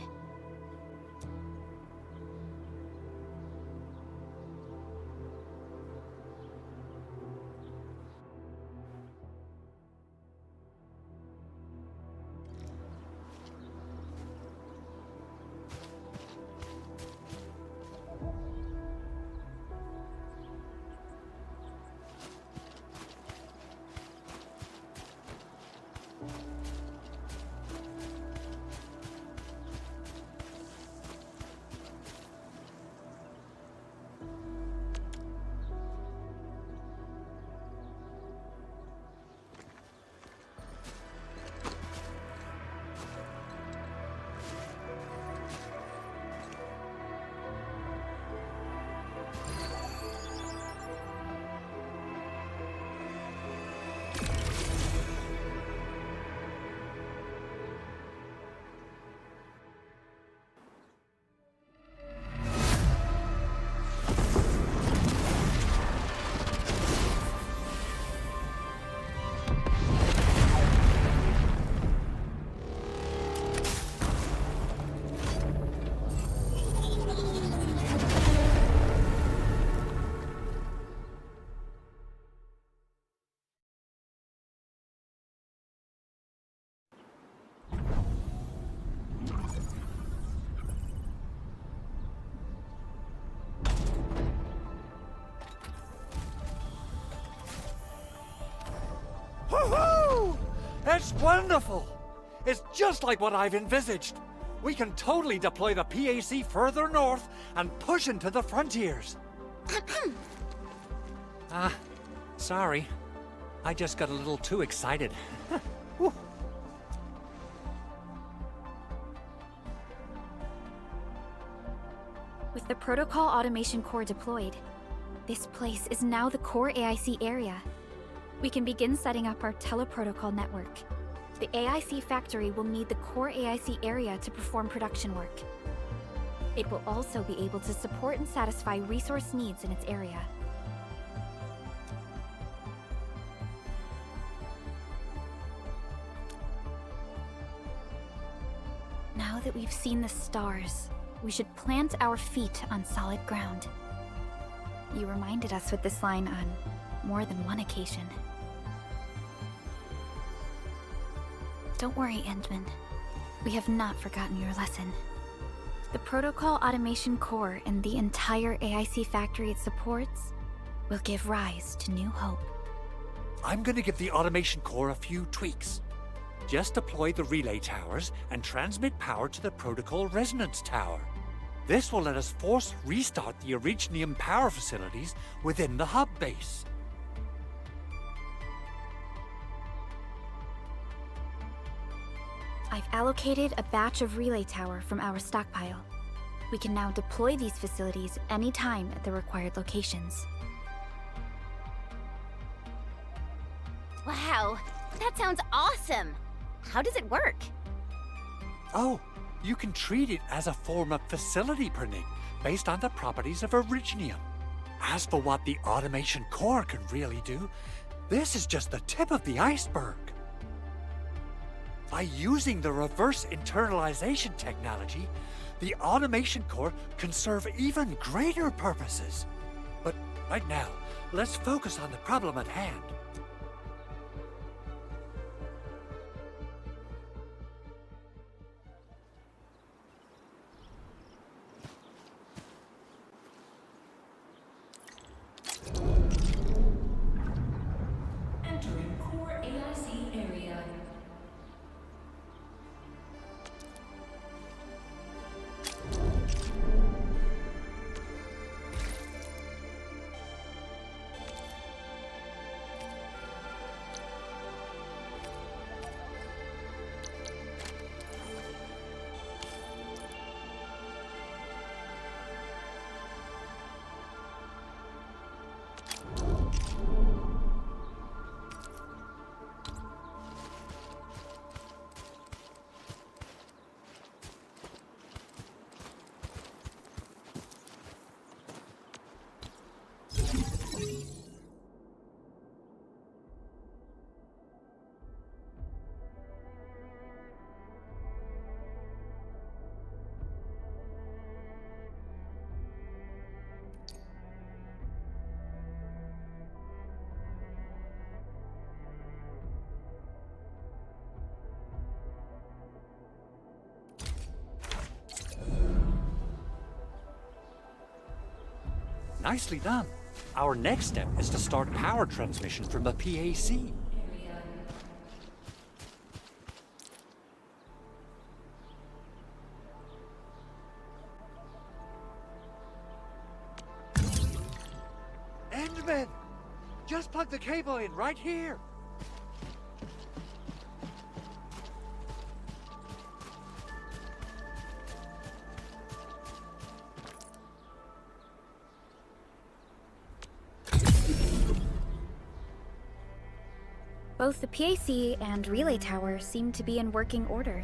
G: Woohoo! It's wonderful! It's just like what I've envisaged. We can totally deploy the PAC further north and push into the frontiers. Sorry. I just got a little too excited.
C: With the Protocol Automation Core deployed, this place is now the core AIC area. We can begin setting up our teleprotocol network. The AIC factory will need the core AIC area to perform production work. It will also be able to support and satisfy resource needs in its area. Now that we've seen the stars, we should plant our feet on solid ground. You reminded us with this line on more than one occasion. Don't worry, Endman. We have not forgotten your lesson. The Protocol Automation Core and the entire AIC factory it supports will give rise to new hope.
G: I'm gonna give the automation core a few tweaks. Just deploy the relay towers and transmit power to the Protocol Resonance Tower. This will let us force restart the Originium power facilities within the hub base.
C: I've allocated a batch of relay tower from our stockpile. We can now deploy these facilities anytime at the required locations.
D: Wow, that sounds awesome! How does it work?
G: Oh, you can treat it as a form of facility printing based on the properties of Originium. As for what the automation core can really do, this is just the tip of the iceberg. By using the reverse internalization technology, the automation core can serve even greater purposes. But right now, let's focus on the problem at hand.
L: Entering core AIC area.
G: Nicely done. Our next step is to start power transmission from the PAC. Endman! Just plug the cable in right here.
C: Both the PAC and relay tower seem to be in working order.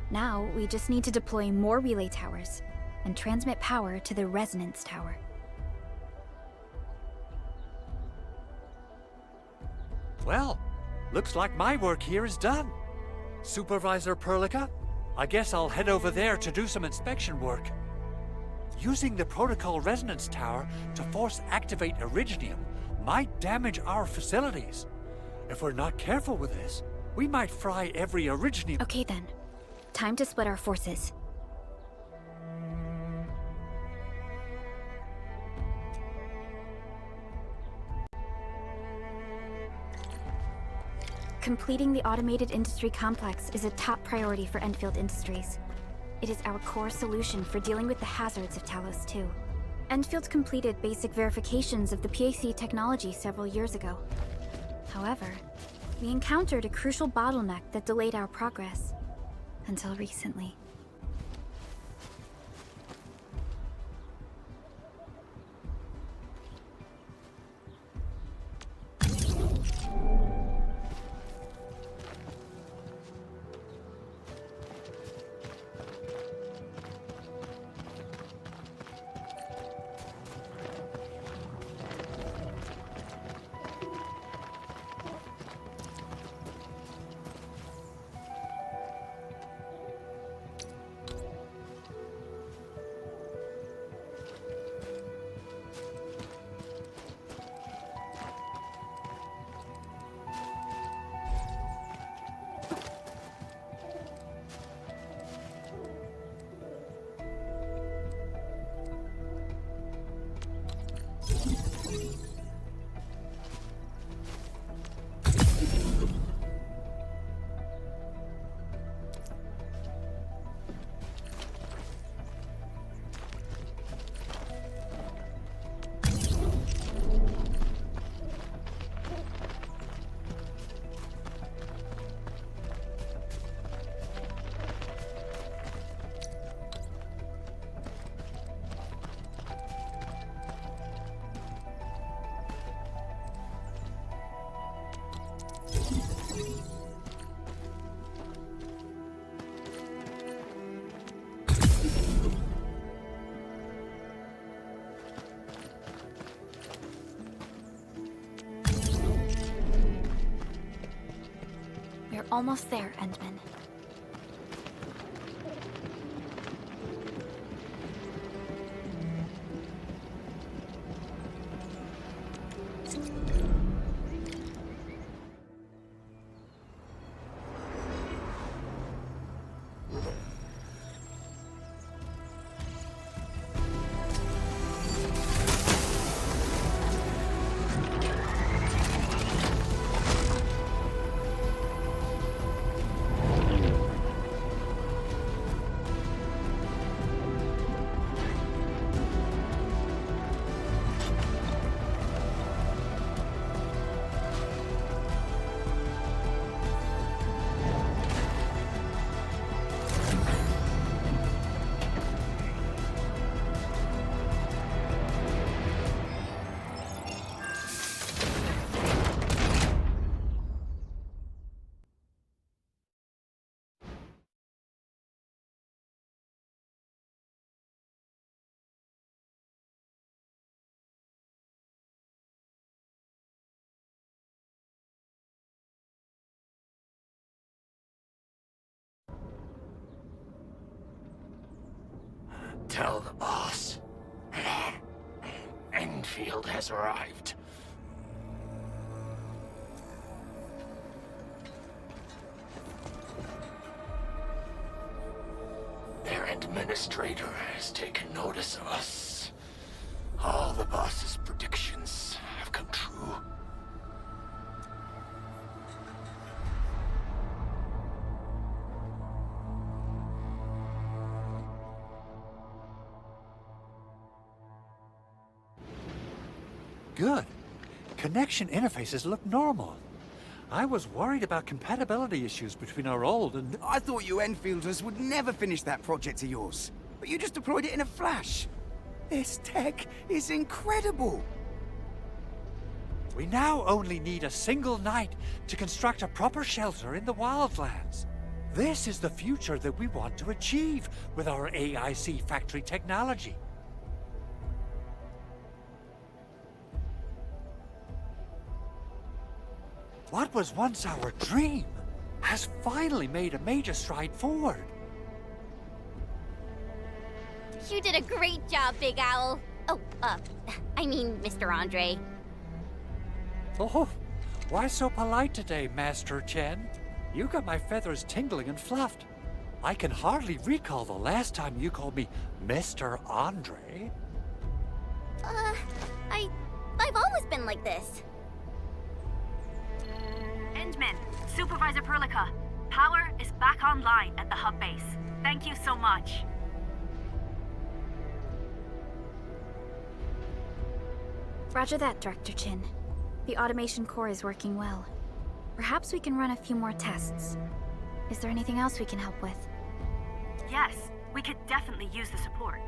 C: Now, we just need to deploy more relay towers and transmit power to the resonance tower.
G: Well, looks like my work here is done. Supervisor Perlica, I guess I'll head over there to do some inspection work. Using the Protocol Resonance Tower to force activate Originium might damage our facilities. If we're not careful with this, we might fry every Originium.
C: Okay then. Time to split our forces. Completing the automated industry complex is a top priority for Enfield Industries. It is our core solution for dealing with the hazards of Talos 2. Enfield completed basic verifications of the PAC technology several years ago. However, we encountered a crucial bottleneck that delayed our progress. Until recently. Almost there, Endman.
M: Tell the boss. Enfield has arrived. Their administrator has taken notice of us. All the boss's predictions have come true.
G: Good. Connection interfaces look normal. I was worried about compatibility issues between our old and...
J: I thought you Enfielders would never finish that project of yours. But you just deployed it in a flash. This tech is incredible.
G: We now only need a single night to construct a proper shelter in the wildlands. This is the future that we want to achieve with our AIC factory technology. What was once our dream has finally made a major stride forward.
D: You did a great job, Big Owl. Oh, I mean, Mr. Andre.
G: Oh, why so polite today, Master Chen? You got my feathers tingling and fluffed. I can hardly recall the last time you called me Mr. Andre.
D: I've always been like this.
E: Endman, Supervisor Perlica, power is back online at the hub base. Thank you so much.
C: Roger that, Director Chin. The automation core is working well. Perhaps we can run a few more tests. Is there anything else we can help with?
E: Yes, we could definitely use the support.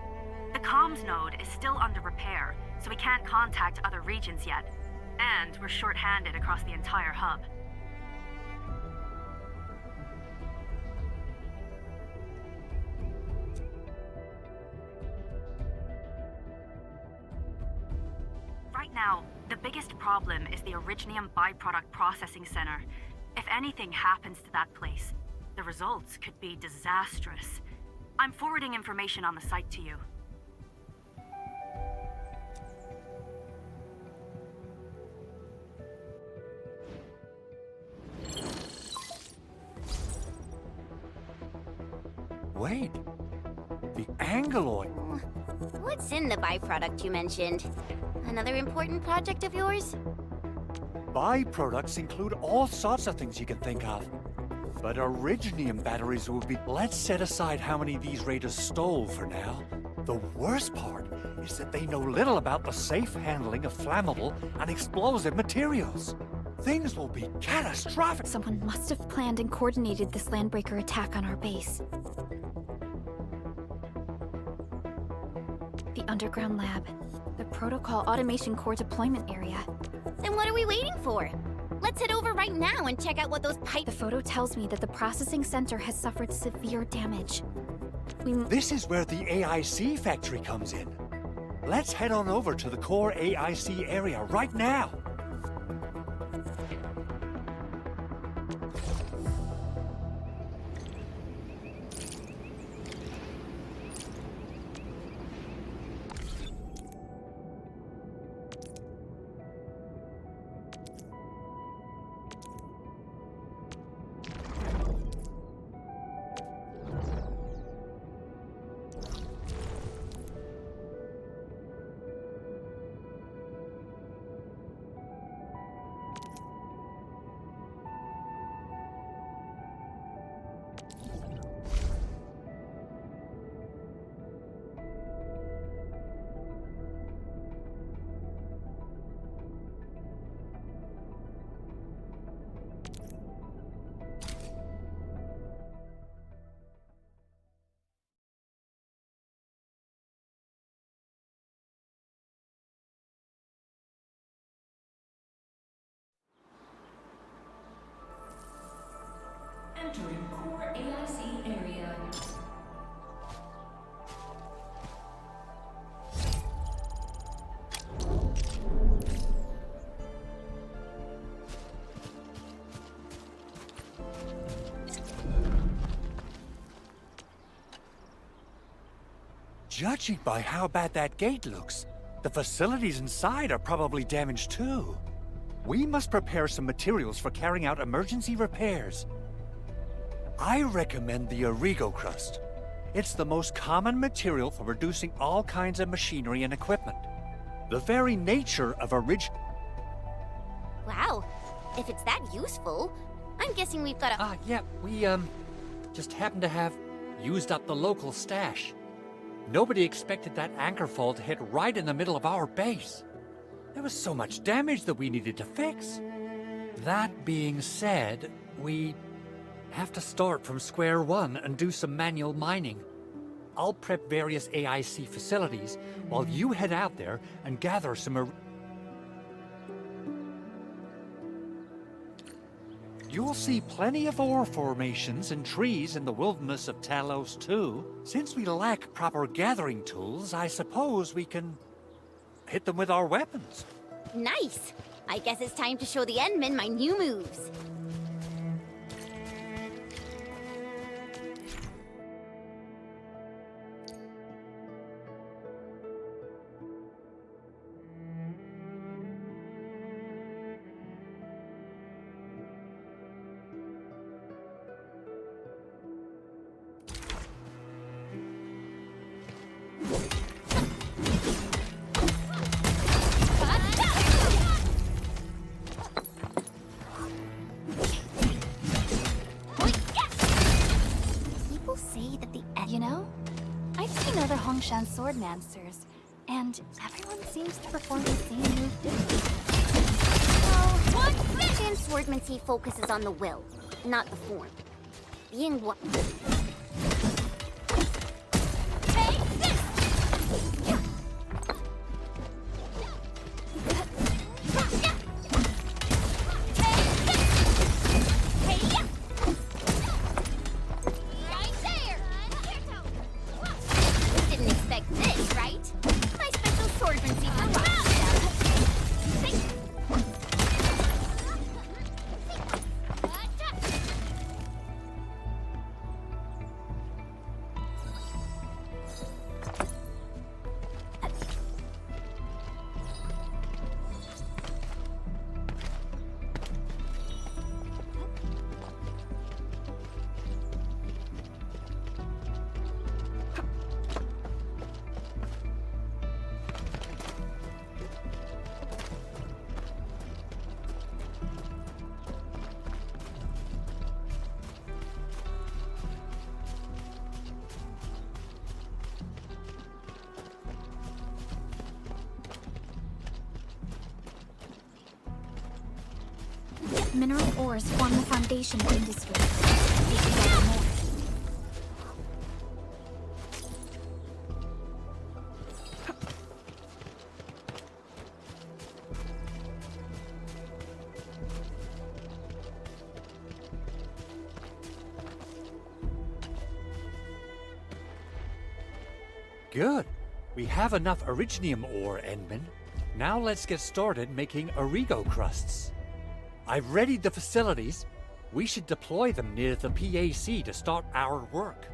E: The comms node is still under repair, so we can't contact other regions yet. And we're short-handed across the entire hub. Right now, the biggest problem is the Originium byproduct processing center. If anything happens to that place, the results could be disastrous. I'm forwarding information on the site to you.
G: Wait, the Angeloid.
D: What's in the byproduct you mentioned? Another important project of yours?
G: Byproducts include all sorts of things you can think of. But Originium batteries will be... Let's set aside how many these raiders stole for now. The worst part is that they know little about the safe handling of flammable and explosive materials. Things will be catastrophic.
C: Someone must have planned and coordinated this landbreaker attack on our base. The underground lab. The protocol automation core deployment area.
D: Then what are we waiting for? Let's head over right now and check out what those
C: The photo tells me that the processing center has suffered severe damage.
G: This is where the AIC factory comes in. Let's head on over to the core AIC area right now.
L: Entering core AIC area.
G: Judging by how bad that gate looks, the facilities inside are probably damaged too. We must prepare some materials for carrying out emergency repairs. I recommend the Origo crust. It's the most common material for producing all kinds of machinery and equipment. The very nature of
D: Wow, if it's that useful, I'm guessing we've got a...
G: yeah, we, just happen to have used up the local stash. Nobody expected that anchor fall to hit right in the middle of our base. There was so much damage that we needed to fix. That being said, we have to start from square one and do some manual mining. I'll prep various AIC facilities while you head out there and gather some... You'll see plenty of ore formations and trees in the wilderness of Talos too. Since we lack proper gathering tools, I suppose we can hit them with our weapons.
D: Nice! I guess it's time to show the Endmen my new moves.
C: You know, I've seen other Hongshan swordmancers, and everyone seems to perform the same move differently.
D: Well, Shin swordmancy focuses on the will, not the form. Being what? Take this!
C: Mineral ores form the foundation of industry. Take together more.
G: Good. We have enough originium ore, Endman. Now let's get started making Origo crusts. I've readied the facilities. We should deploy them near the PAC to start our work.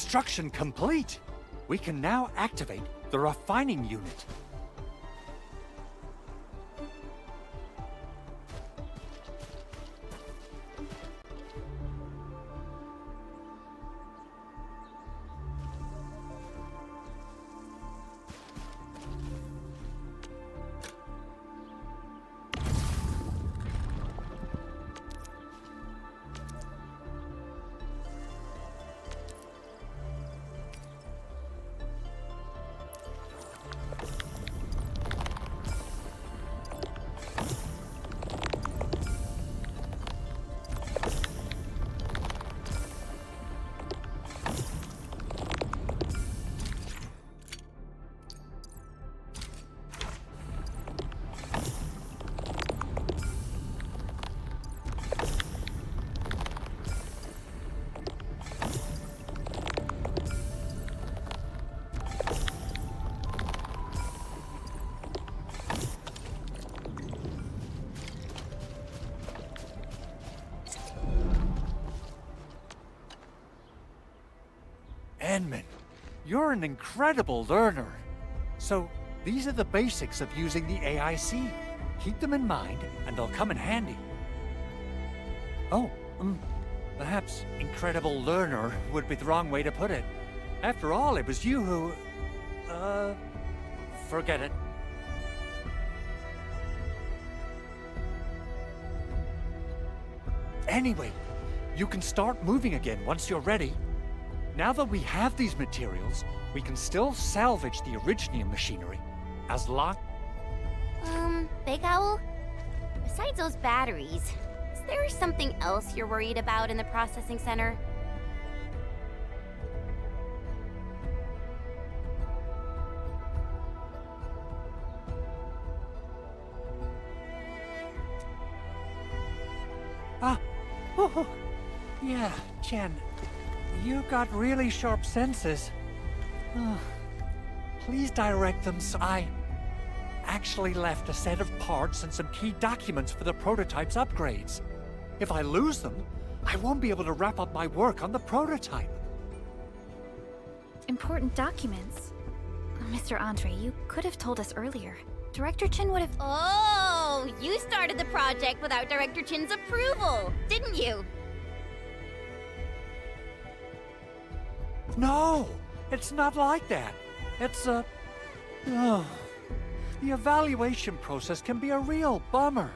G: Construction complete. We can now activate the refining unit. Edmund, you're an incredible learner. So, these are the basics of using the AIC. Keep them in mind, and they'll come in handy. Oh, perhaps incredible learner would be the wrong way to put it. After all, it was you who... forget it. Anyway, you can start moving again once you're ready. Now that we have these materials, we can still salvage the Originium machinery, as long...
D: Big Owl? Besides those batteries, is there something else you're worried about in the processing center?
G: Yeah, Chen. You got really sharp senses. Please direct them so I actually left a set of parts and some key documents for the prototype's upgrades. If I lose them, I won't be able to wrap up my work on the prototype.
C: Important documents? Mr. Andre, you could have told us earlier. Director Chin would have...
D: Oh, you started the project without Director Chin's approval, didn't you?
G: No, it's not like that. It's the evaluation process can be a real bummer.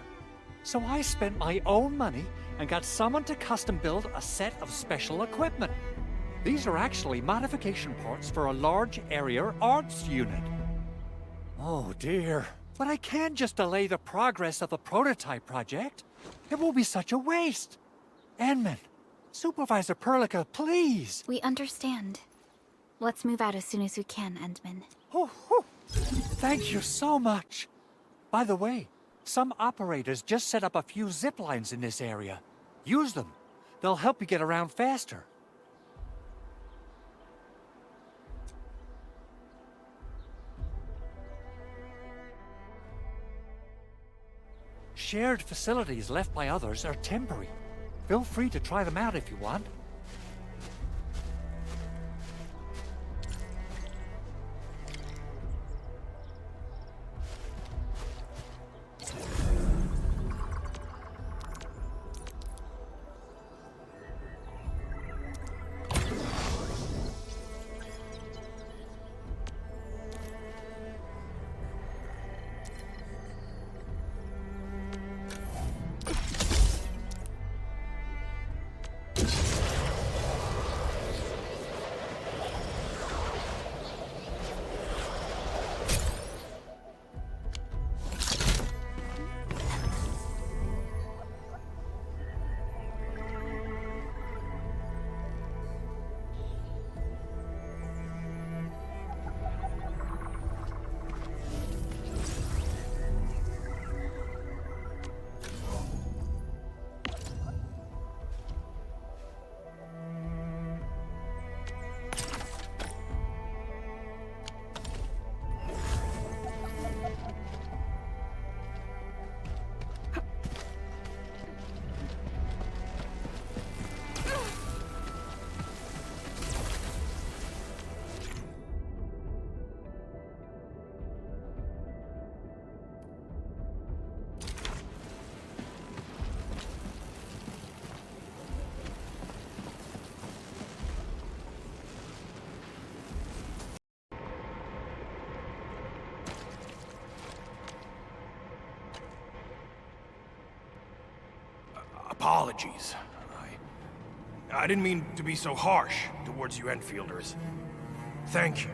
G: So I spent my own money and got someone to custom build a set of special equipment. These are actually modification parts for a large area arts unit. Oh dear, but I can't just delay the progress of the prototype project. It will be such a waste. Edmund, Supervisor Perlica, please!
C: We understand. Let's move out as soon as we can, Endman.
G: Thank you so much. By the way, some operators just set up a few zip lines in this area. Use them. They'll help you get around faster. Shared facilities left by others are temporary. Feel free to try them out if you want.
N: apologies. I didn't mean to be so harsh towards you Enfielders. Thank you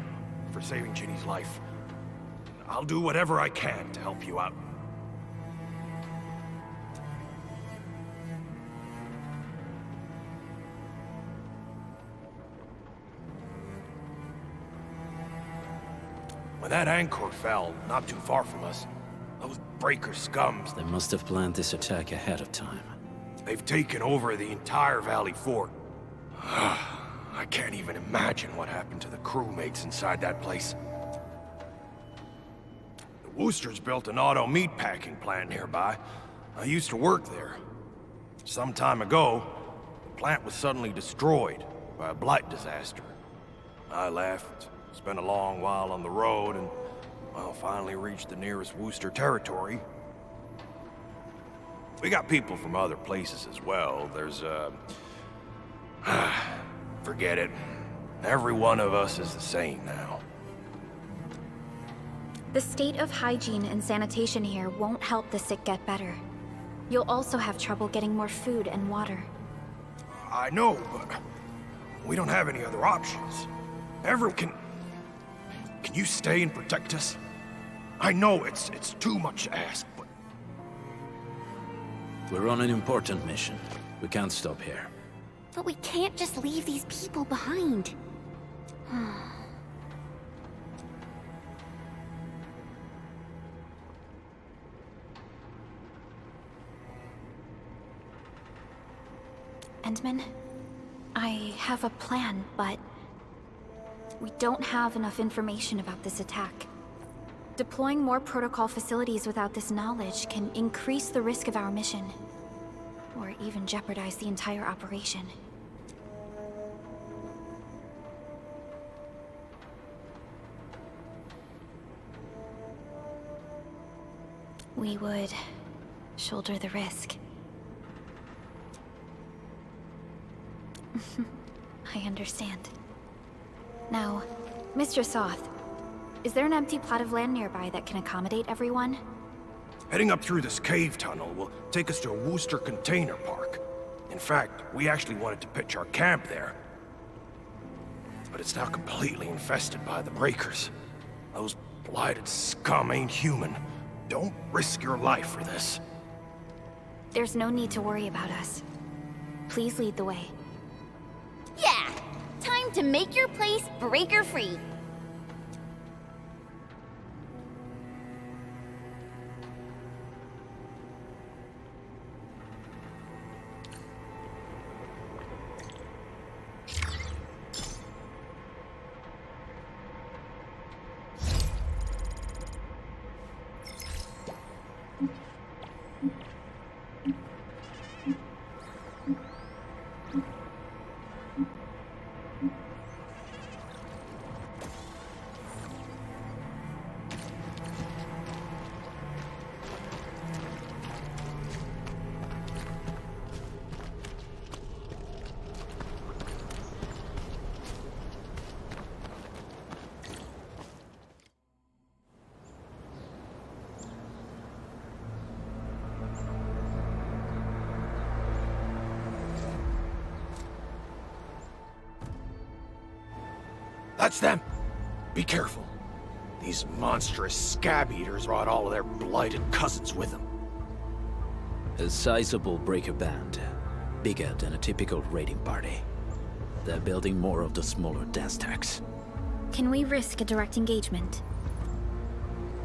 N: for saving Ginny's life. I'll do whatever I can to help you out. When that anchor fell, not too far from us, those breaker scums...
O: They must have planned this attack ahead of time.
N: They've taken over the entire Valley Fort. I can't even imagine what happened to the crewmates inside that place. The Woosters built an auto meatpacking plant nearby. I used to work there. Some time ago, the plant was suddenly destroyed by a blight disaster. I left, spent a long while on the road, and, well, finally reached the nearest Wooster territory. We got people from other places as well. There's, forget it. Every one of us is the same now.
C: The state of hygiene and sanitation here won't help the sick get better. You'll also have trouble getting more food and water.
N: I know, but we don't have any other options. Everyone can you stay and protect us? I know it's too much to ask, but...
O: We're on an important mission. We can't stop here.
D: But we can't just leave these people behind.
C: Endman, I have a plan, but we don't have enough information about this attack. Deploying more protocol facilities without this knowledge can increase the risk of our mission, or even jeopardize the entire operation. We would shoulder the risk. I understand. Now, Mr. Soth, is there an empty plot of land nearby that can accommodate everyone?
N: Heading up through this cave tunnel will take us to a Wooster container park. In fact, we actually wanted to pitch our camp there. But it's now completely infested by the breakers. Those blighted scum ain't human. Don't risk your life for this.
C: There's no need to worry about us. Please lead the way.
D: Yeah! Time to make your place breaker-free.
N: That's them! Be careful. These monstrous scab-eaters brought all of their blighted cousins with them.
O: A sizable breaker band. Bigger than a typical raiding party. They're building more of the smaller Daztacs.
C: Can we risk a direct engagement?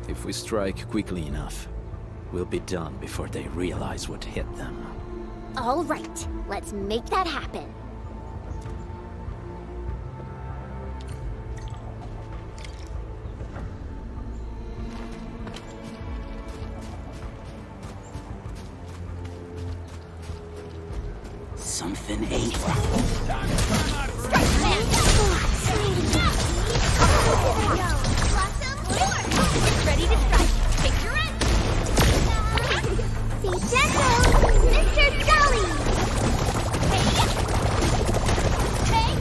O: If we strike quickly enough, we'll be done before they realize what hit them.
D: All right, let's make that happen.
J: Something ain't right.
D: Ready to strike. Take your end. See Deco, Mr. Sully. Hey,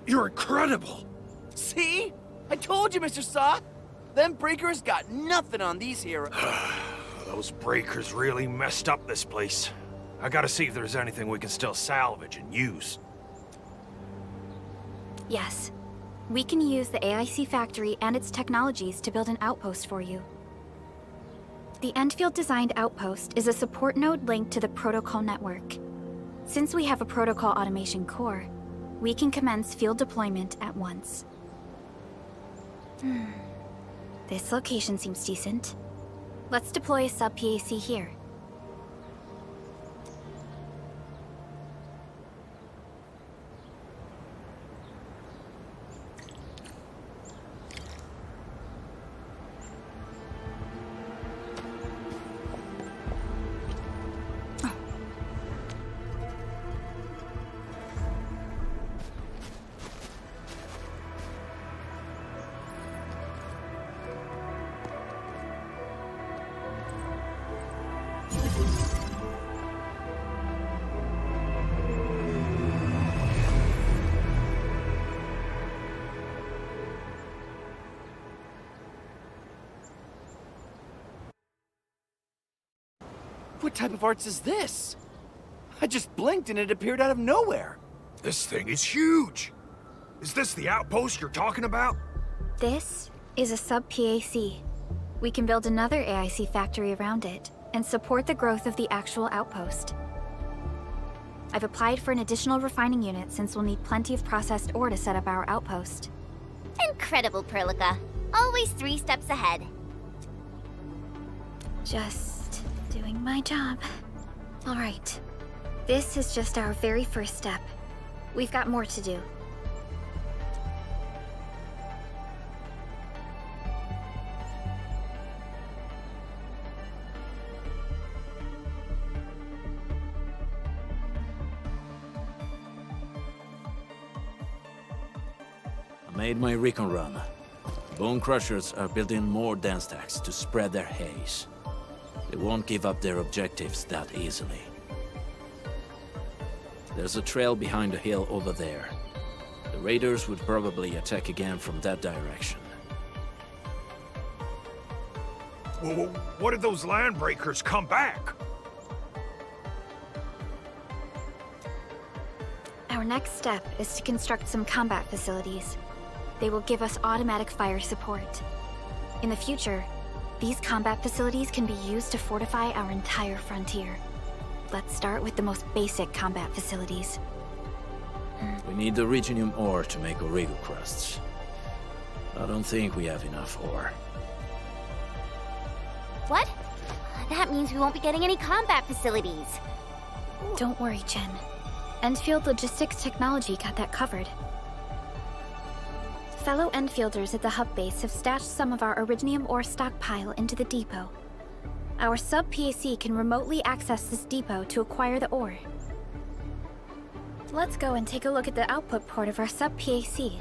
N: You're incredible!
P: See? I told you, Mr. Saw! Them breakers got nothing on these heroes.
N: Those breakers really messed up this place. I gotta see if there's anything we can still salvage and use.
C: Yes. We can use the AIC factory and its technologies to build an outpost for you. The endfield designed outpost is a support node linked to the protocol network. Since we have a protocol automation core, we can commence field deployment at once. This location seems decent. Let's deploy a sub-PAC here.
P: What type of arts is this? I just blinked and it appeared out of nowhere.
N: This thing is huge! Is this the outpost you're talking about?
C: This is a sub-PAC. We can build another AIC factory around it and support the growth of the actual outpost. I've applied for an additional refining unit since we'll need plenty of processed ore to set up our outpost.
D: Incredible, Perlica. Always 3 steps ahead.
C: Just doing my job. All right. This is just our very first step. We've got more to do.
O: I made my recon run. Bone Crushers are building more dance stacks to spread their haze. They won't give up their objectives that easily. There's a trail behind the hill over there. The raiders would probably attack again from that direction.
N: Well, what if those landbreakers come back?
C: Our next step is to construct some combat facilities. They will give us automatic fire support. In the future, these combat facilities can be used to fortify our entire frontier. Let's start with the most basic combat facilities.
O: We need the Reginium ore to make Origo crusts. I don't think we have enough ore.
D: What? That means we won't be getting any combat facilities.
C: Don't worry, Chen. Endfield Logistics Technology got that covered. Fellow Enfielders at the hub base have stashed some of our Originium ore stockpile into the depot. Our sub-PAC can remotely access this depot to acquire the ore. Let's go and take a look at the output port of our sub-PAC.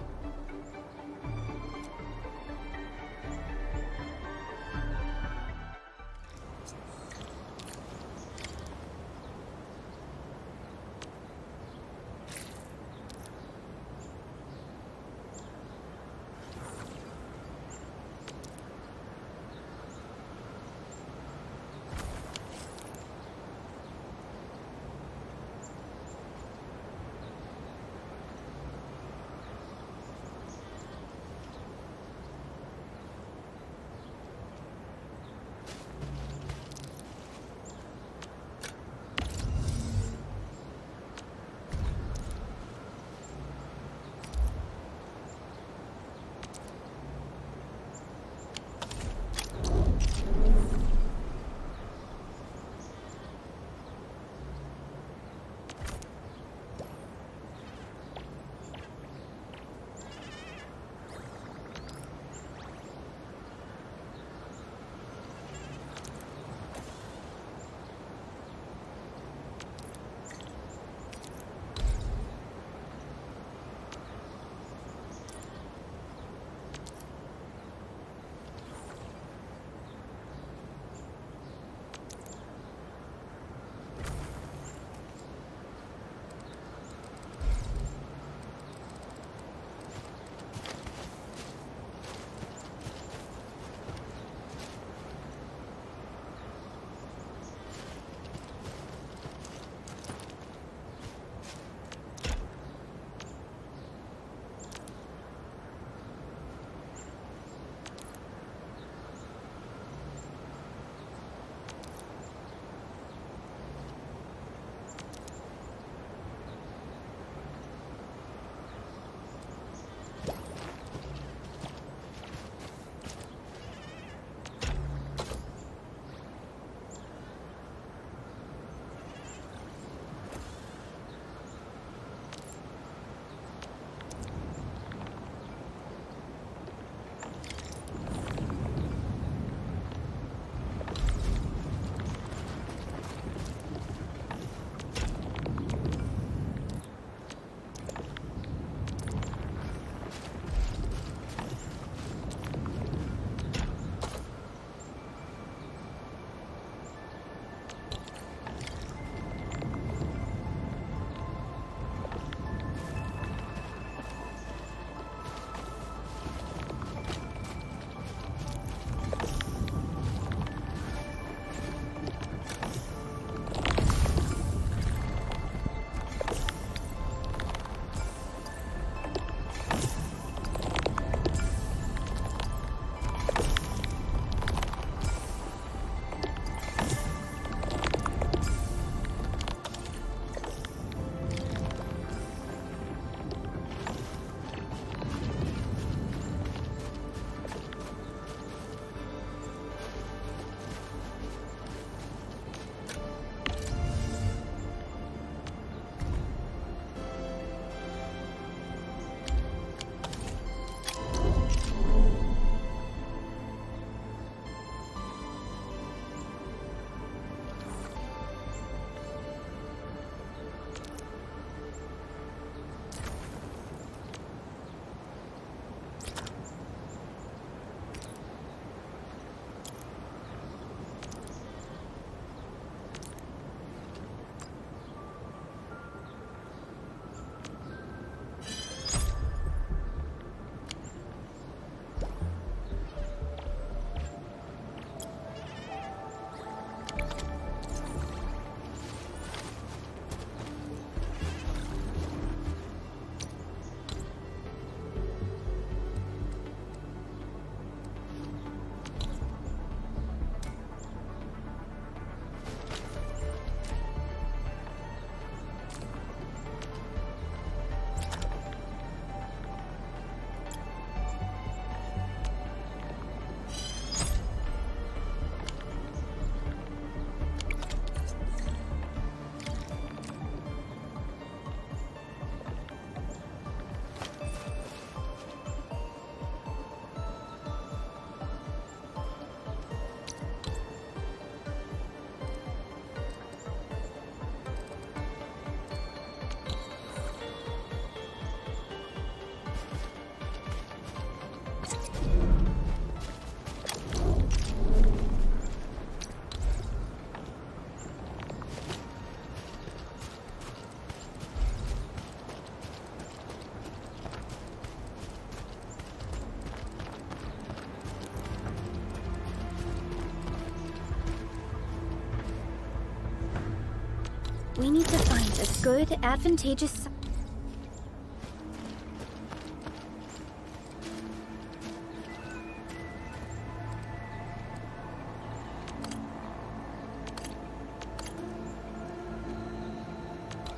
C: We need to find a good, advantageous...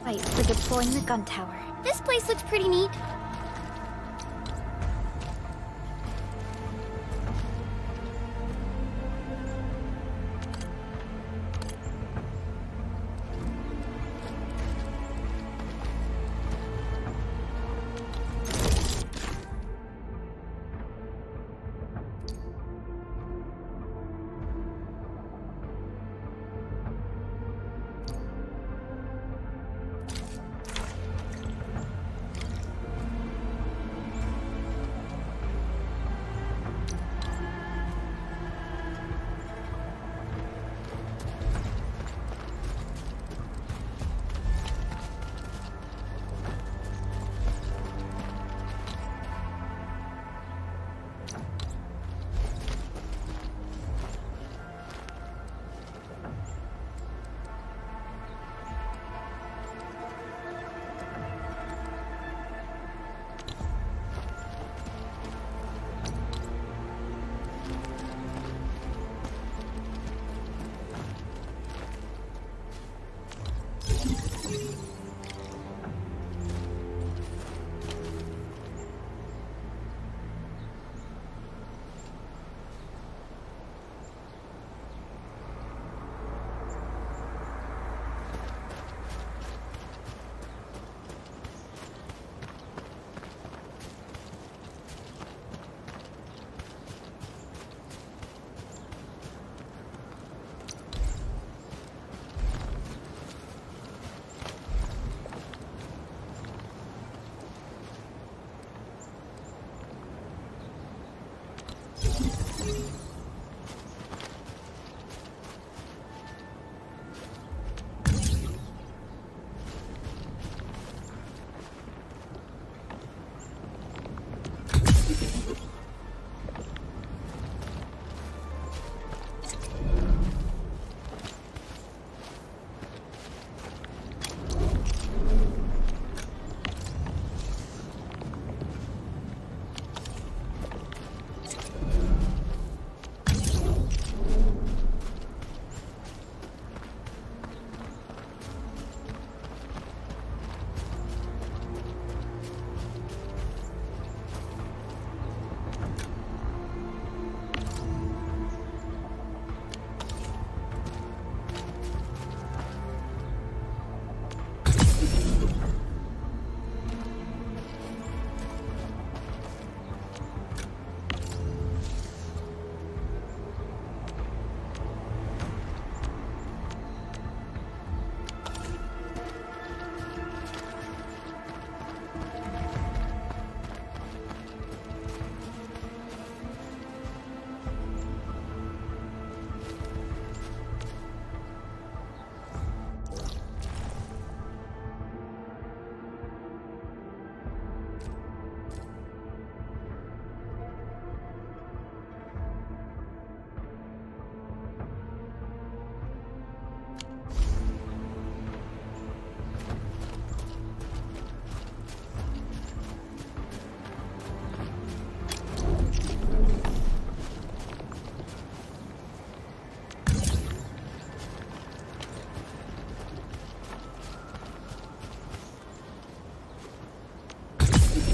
C: site for deploying the gun tower.
D: This place looks pretty neat.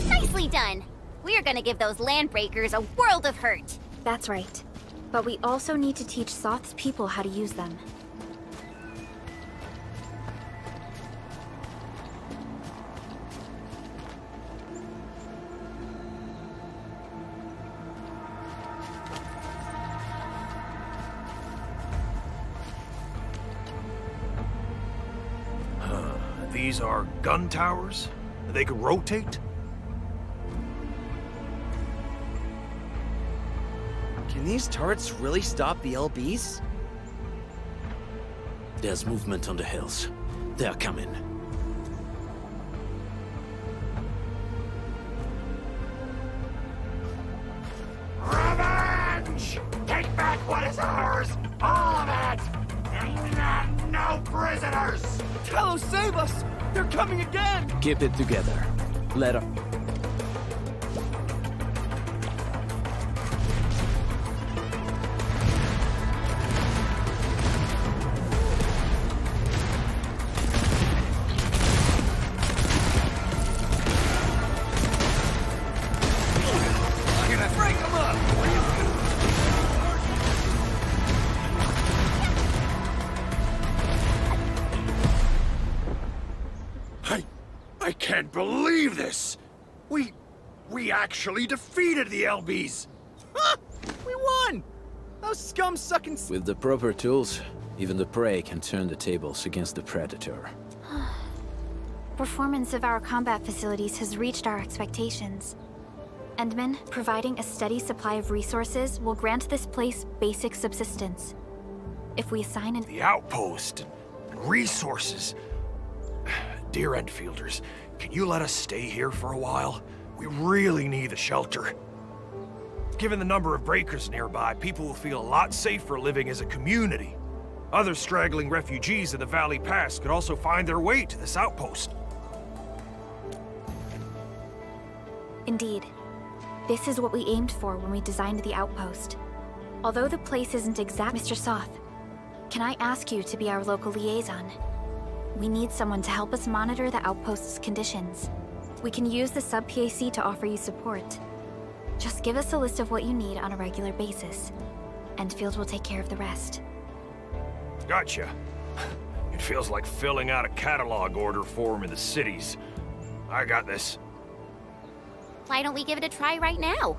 D: Nicely done. We're gonna give those landbreakers a world of hurt.
C: That's right. But we also need to teach Soth's people how to use them.
N: These are gun towers? They could rotate?
P: Can these turrets really stop the LBs?
O: There's movement on the hills. They're coming.
M: Revenge! Take back what is ours! All of it! No prisoners!
P: Hello, save us! They're coming again!
O: Keep it together. Let up.
F: I can't believe this! We actually defeated the LBs!
P: Huh! We won! Those scum-sucking...
O: With the proper tools, even the prey can turn the tables against the predator.
C: Performance of our combat facilities has reached our expectations. Endman, providing a steady supply of resources will grant this place basic subsistence. If we assign
N: The outpost and resources. Dear Enfielders, can you let us stay here for a while? We really need the shelter. Given the number of breakers nearby, people will feel a lot safer living as a community. Other straggling refugees in the Valley Pass could also find their way to this outpost.
C: Indeed. This is what we aimed for when we designed the outpost. Although the place isn't exact, Mr. Soth, can I ask you to be our local liaison? We need someone to help us monitor the outpost's conditions. We can use the sub-PAC to offer you support. Just give us a list of what you need on a regular basis. Endfield will take care of the rest.
N: Gotcha. It feels like filling out a catalog order form in the cities. I got this.
D: Why don't we give it a try right now?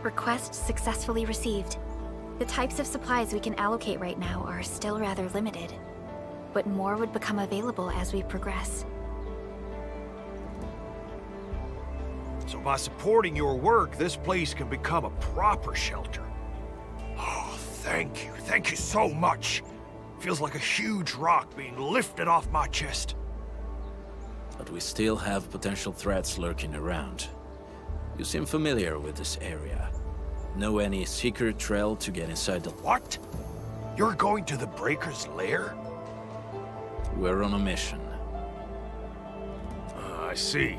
C: Request successfully received. The types of supplies we can allocate right now are still rather limited, but more would become available as we progress.
N: So by supporting your work, this place can become a proper shelter. Oh, thank you. Thank you so much. Feels like a huge rock being lifted off my chest.
O: But we still have potential threats lurking around. You seem familiar with this area. Know any secret trail to get inside the...
N: What? You're going to the Breaker's lair?
O: We're on a mission.
N: I see.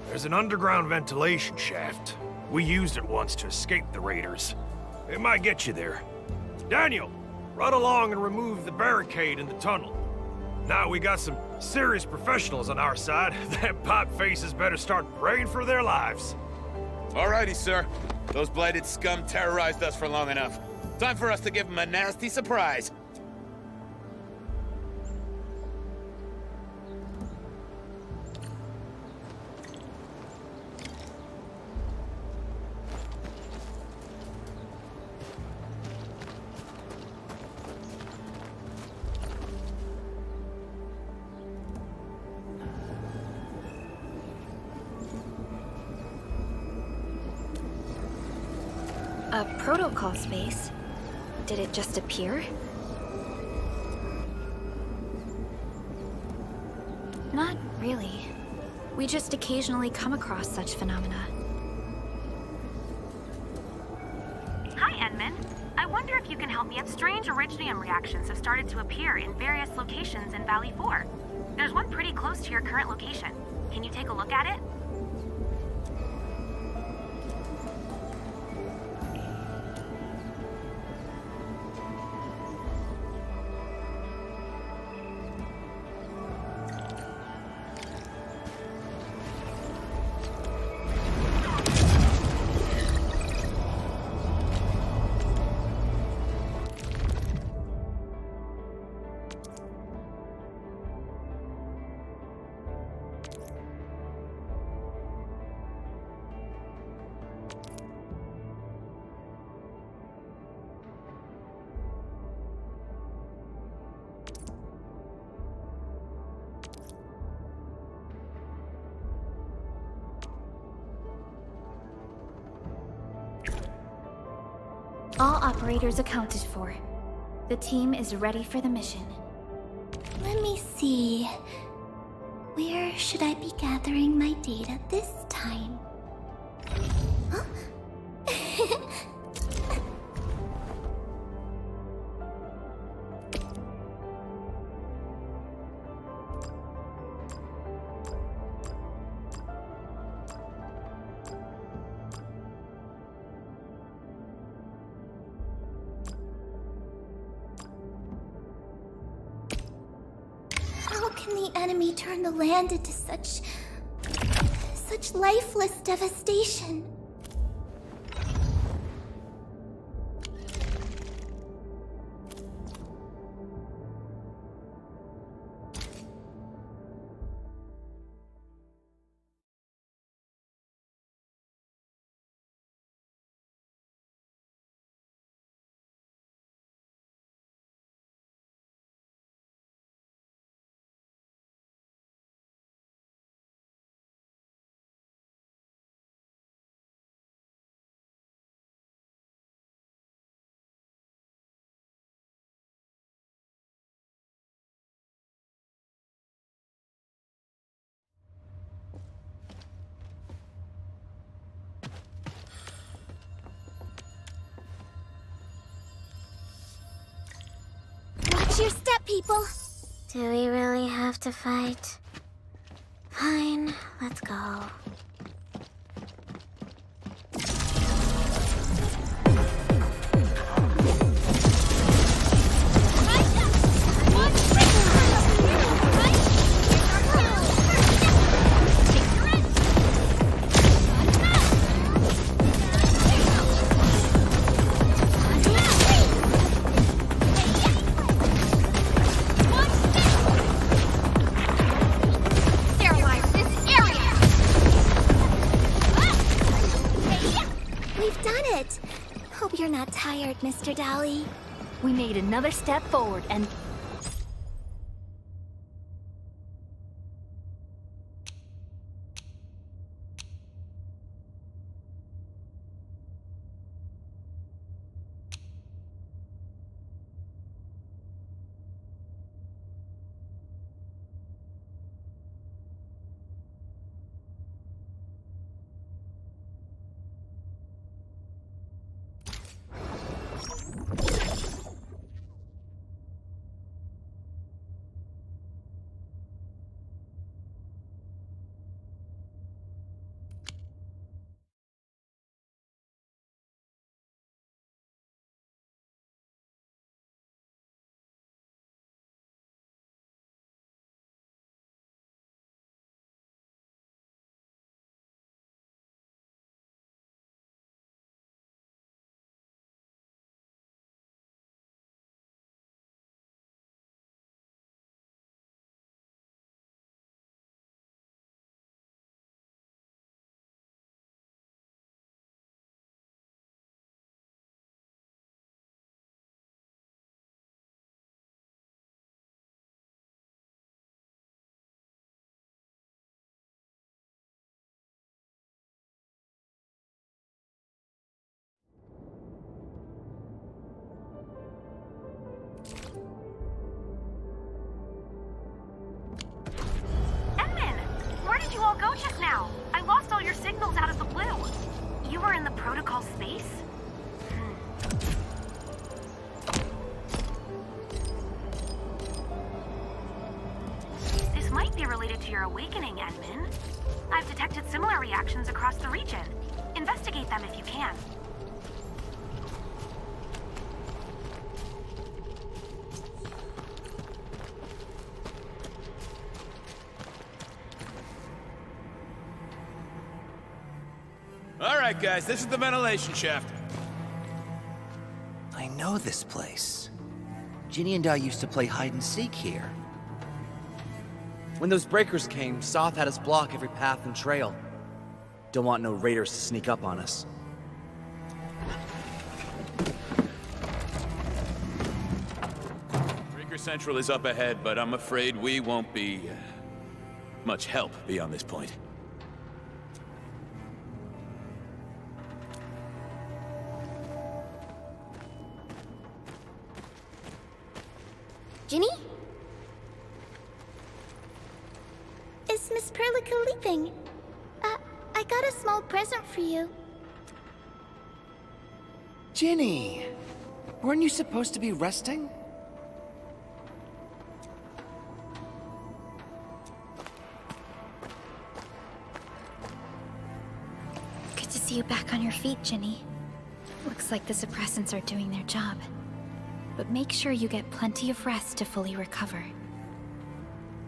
N: There's an underground ventilation shaft. We used it once to escape the raiders. It might get you there. Daniel, run along and remove the barricade in the tunnel. Now we got some serious professionals on our side. Them pot faces better start praying for their lives.
Q: Alrighty, sir. Those blighted scum terrorized us for long enough. Time for us to give them a nasty surprise.
C: A protocol space? Did it just appear? Not really. We just occasionally come across such phenomena.
E: Hi, Edmund. I wonder if you can help me. Strange originium reactions have started to appear in various locations in Valley 4. There's one pretty close to your current location. Can you take a look at it?
C: All operators accounted for. The team is ready for the mission.
A: Let me see. Where should I be gathering my data this time? Huh? How can the enemy turn the land into such lifeless devastation? Watch your step, people! Do we really have to fight? Fine, let's go. Hope you're not tired, Mr. Dolly.
H: We made another step forward and...
E: protocol space? This might be related to your awakening, Edmund. I've detected similar reactions across the region. Investigate them if you can.
Q: All right, guys, this is the ventilation shaft.
R: I know this place. Ginny and I used to play hide and seek here. When those breakers came, Soth had us block every path and trail. Don't want no raiders to sneak up on us.
Q: Breaker Central is up ahead, but I'm afraid we won't be much help beyond this point.
D: Ginny? Is Miss Perlica leaving? I got a small present for you.
P: Ginny! Weren't you supposed to be resting?
C: Good to see you back on your feet, Ginny. Looks like the suppressants are doing their job. But make sure you get plenty of rest to fully recover.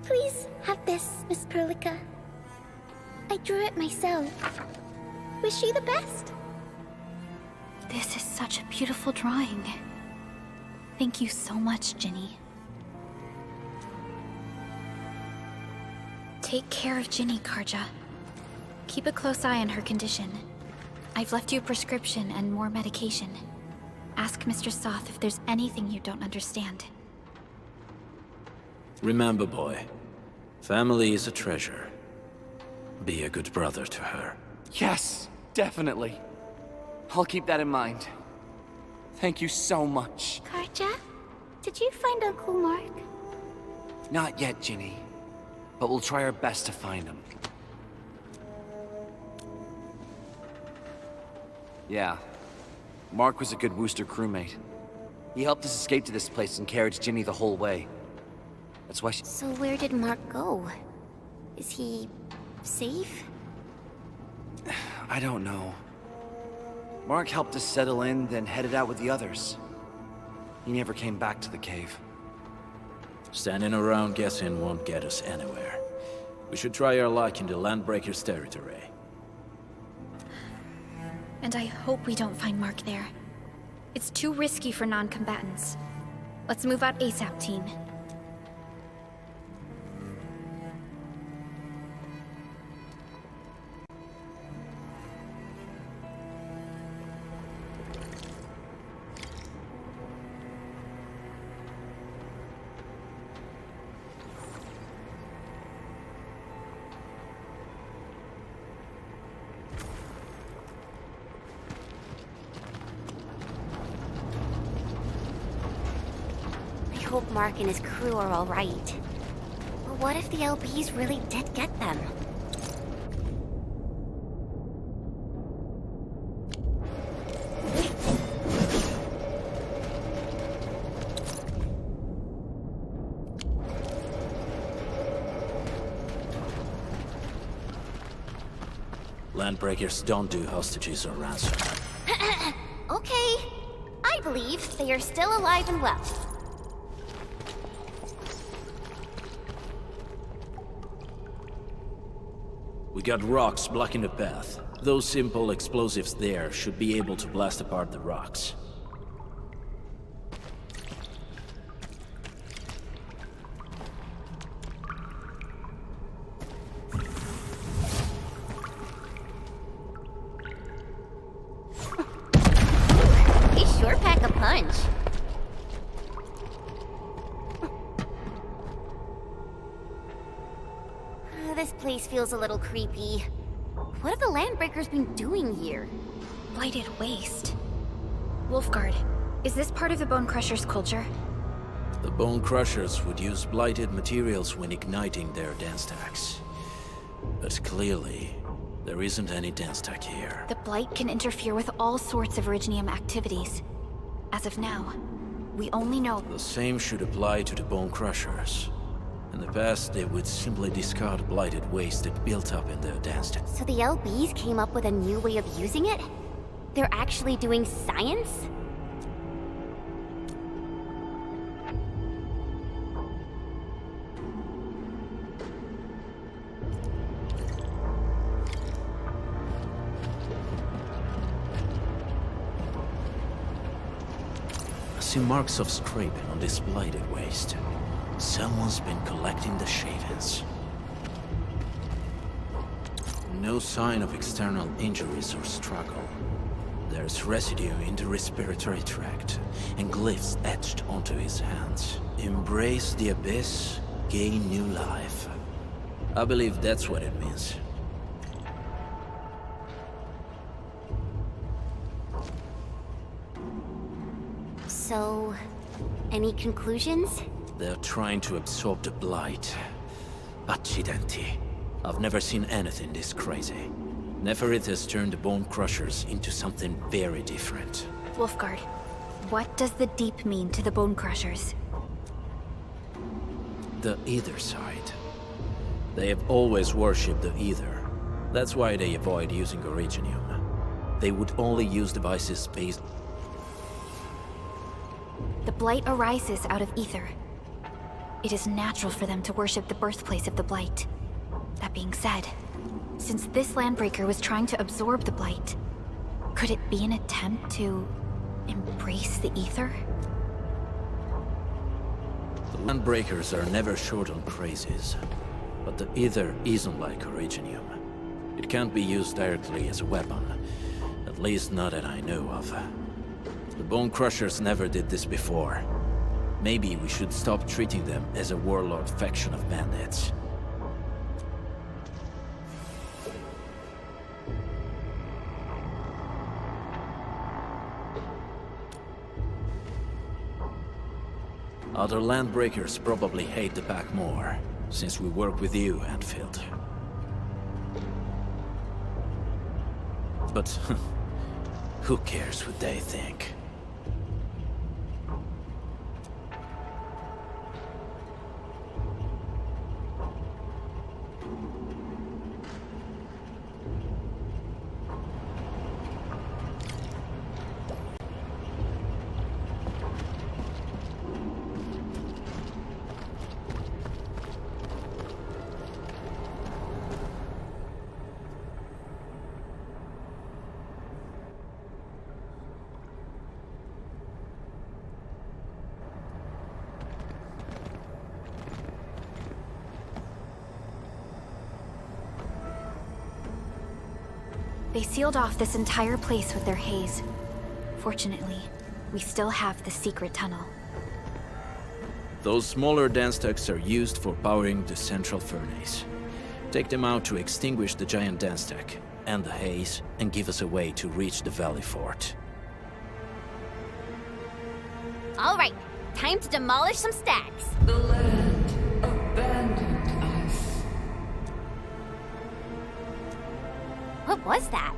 D: Please have this, Miss Perlica. I drew it myself. Wish you the best.
C: This is such a beautiful drawing. Thank you so much, Ginny. Take care of Ginny, Karja. Keep a close eye on her condition. I've left you a prescription and more medication. Ask Mr. Soth if there's anything you don't understand.
O: Remember, boy, family is a treasure. Be a good brother to her.
P: Yes, definitely. I'll keep that in mind. Thank you so much.
D: Karja, did you find Uncle Mark?
P: Not yet, Ginny. But we'll try our best to find him. Yeah. Mark was a good Wooster crewmate. He helped us escape to this place and carried Ginny the whole way. That's why she—
D: So where did Mark go? Is he safe?
P: I don't know. Mark helped us settle in, then headed out with the others. He never came back to the cave.
O: Standing around guessing won't get us anywhere. We should try our luck in the Landbreakers' territory.
C: And I hope we don't find Mark there. It's too risky for non-combatants. Let's move out ASAP, team.
D: I hope Mark and his crew are all right. But what if the LBs really did get them?
O: Landbreakers don't do hostages or ransom.
D: Okay. I believe they are still alive and well.
O: We got rocks blocking the path. Those simple explosives there should be able to blast apart the rocks.
D: They sure pack a punch. This place feels a little creepy. What have the Landbreakers been doing here?
C: Blighted waste. Wolfguard, is this part of the Bone Crusher's culture?
O: The Bone Crushers would use blighted materials when igniting their dance stacks. But But clearly, there isn't any dance tech here.
C: The Blight can interfere with all sorts of Originium activities. As of now, we only know...
O: The same should apply to the Bone Crushers. In the past, they would simply discard blighted waste that built up in their dance tech.
D: So the LBs came up with a new way of using it? They're actually doing science?
O: I see marks of scraping on this blighted waste. Someone's been collecting the shavings. No sign of external injuries or struggle. There's residue in the respiratory tract, and glyphs etched onto his hands. Embrace the abyss, gain new life. I believe that's what it means.
D: So, any conclusions?
O: They're trying to absorb the blight. Accidenti. I've never seen anything this crazy. Neferith has turned the Bone Crushers into something very different.
C: Wolfguard, what does the Deep mean to the Bone Crushers?
O: The Ether side. They have always worshipped the Ether. That's why they avoid using Originium. They would only use devices based...
C: The Blight arises out of Ether. It is natural for them to worship the birthplace of the Blight. That being said, since this Landbreaker was trying to absorb the Blight, could it be an attempt to embrace the Ether?
O: The Landbreakers are never short on crazes, but the Ether isn't like Originium. It can't be used directly as a weapon, at least not that I know of. The Bone Crushers never did this before. Maybe we should stop treating them as a warlord faction of bandits. Other Landbreakers probably hate the pack more, since we work with you, endfield. But who cares what they think?
C: They sealed off this entire place with their haze. Fortunately, we still have the secret tunnel.
O: Those smaller dance techs are used for powering the central furnace. Take them out to extinguish the giant dance tech, and the haze, and give us a way to reach the Valley Fort.
D: All right, time to demolish some stacks.
L: The land abandoned us.
D: What was that?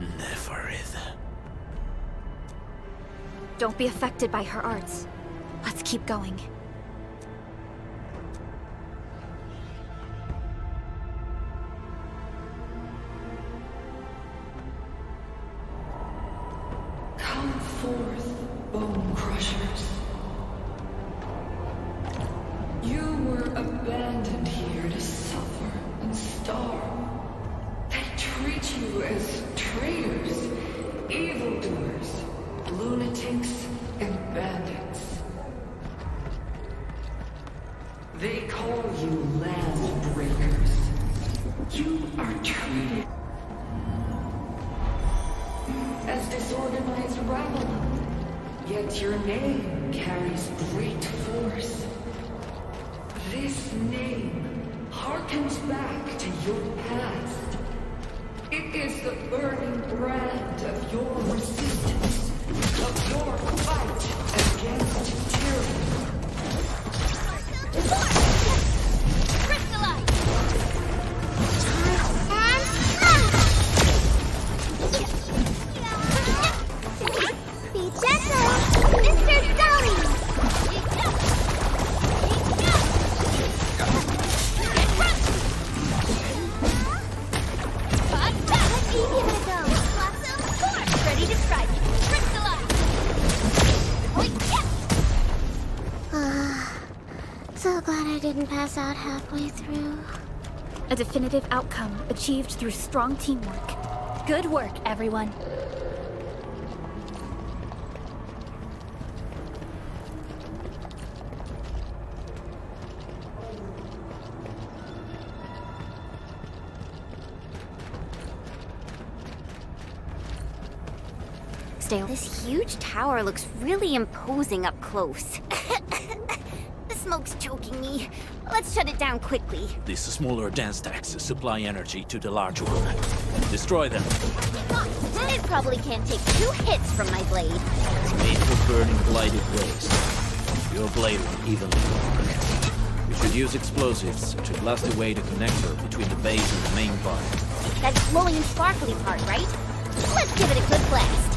O: Neferith.
C: Don't be affected by her arts. Let's keep going.
L: Come forth, Bone Crushers. You were abandoned here to suffer and starve. They treat you as traitors, evildoers, lunatics, and bandits. They call you Landbreakers. You are treated as disorganized rabble, yet your name carries great force. This name harkens back to your past. It is the burning brand of your resistance, of your fight against tyranny.
D: Crystallize!
A: halfway through.
C: A definitive outcome achieved through strong teamwork. Good work, everyone.
D: This huge tower looks really imposing up close. The smoke's choking me. Let's shut it down quickly.
O: These smaller dance stacks supply energy to the large one. Destroy them.
D: It probably can't take 2 hits from my blade.
O: It's made for burning blighted waste. Your blade will evenly work. You should use explosives to blast away the connector between the base and the main part.
D: That glowing and sparkly part, right? Let's give it a good blast.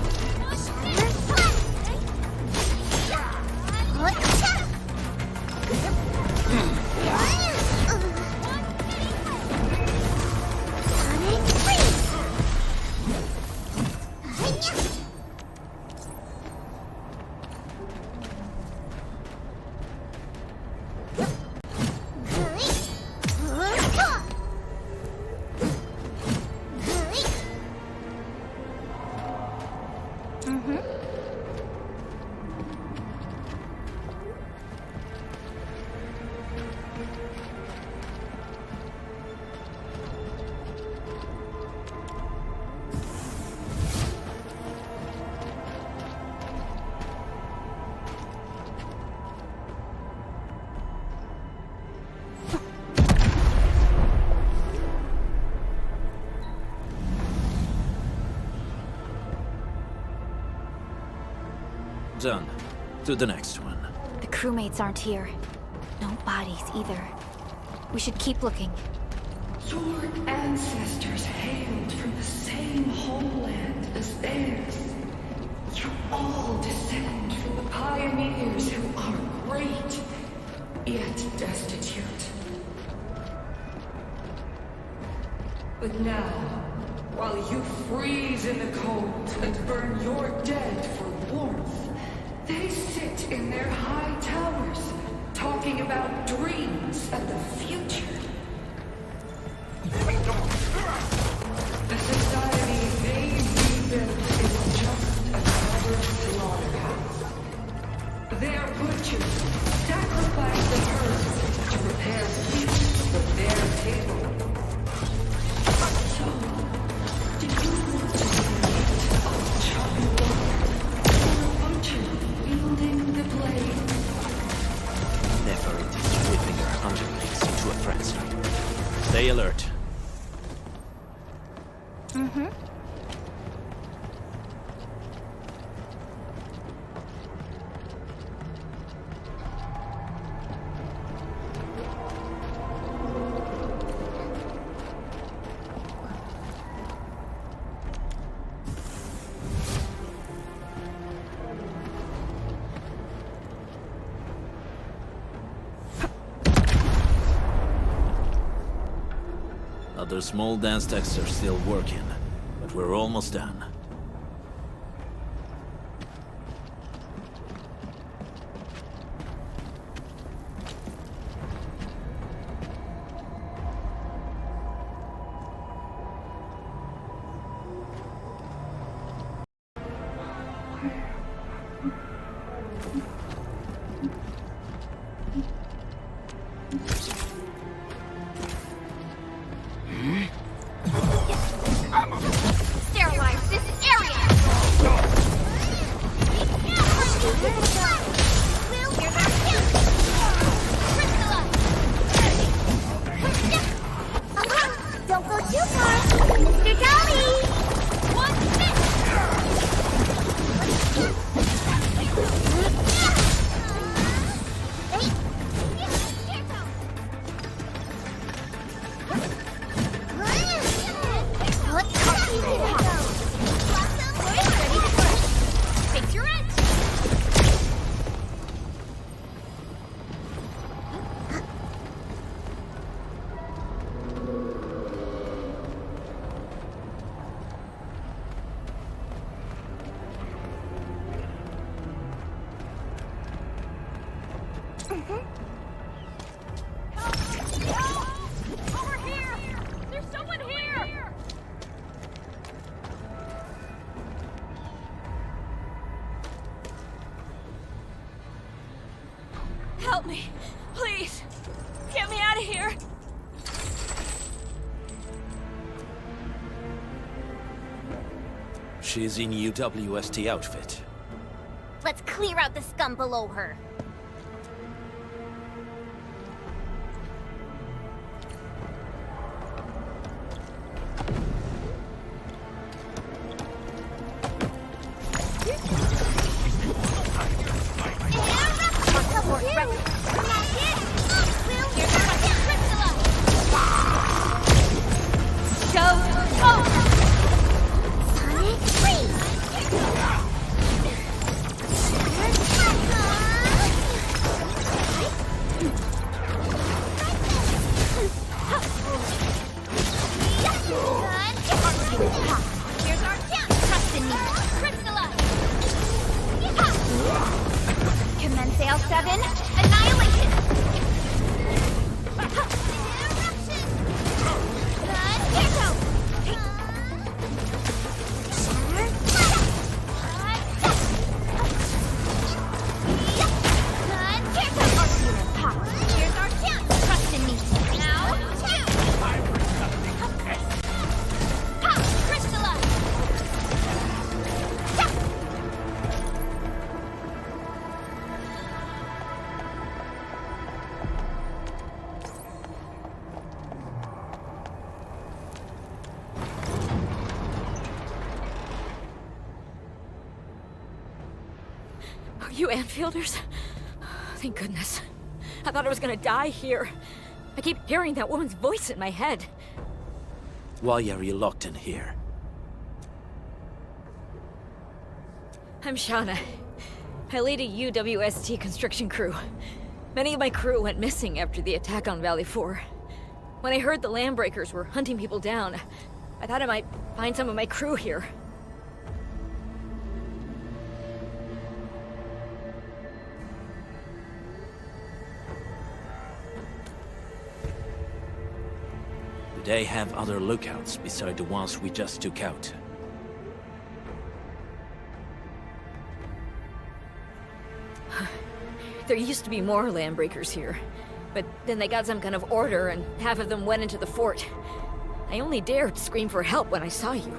O: Done. To the next one.
C: The crewmates aren't here. No bodies either. We should keep looking.
L: Your ancestors hailed from the same homeland as theirs. You all descend from the pioneers who are great, yet destitute. But now, while you freeze in the cold and burn your dead for warmth, they sit in their high towers, talking about dreams and the future. The society they rebuilt is just another slaughterhouse. Their butchers sacrifice the herds to prepare feasts for their table. So, do you want to be a chopping block or a butcher wielding the blade?
O: Never intend whipping your underlings into a frenzy. Stay alert. Other small dance decks are still working, but we're almost done.
D: Sterilize this area!
A: Don't go too far, Mr. Dolly!
D: Take your edge!
H: Help me. Please. Get me out of here.
O: She's in UWST outfit.
D: Let's clear out the scum below her.
H: You endfielders? Thank goodness. I thought I was gonna die here. I keep hearing that woman's voice in my head.
O: Why are you locked in here?
H: I'm Shauna. I lead a UWST construction crew. Many of my crew went missing after the attack on Valley 4. When I heard the Landbreakers were hunting people down, I thought I might find some of my crew here.
O: Do they have other lookouts beside the ones we just took out?
H: There used to be more Landbreakers here, but then they got some kind of order and half of them went into the fort. I only dared scream for help when I saw you.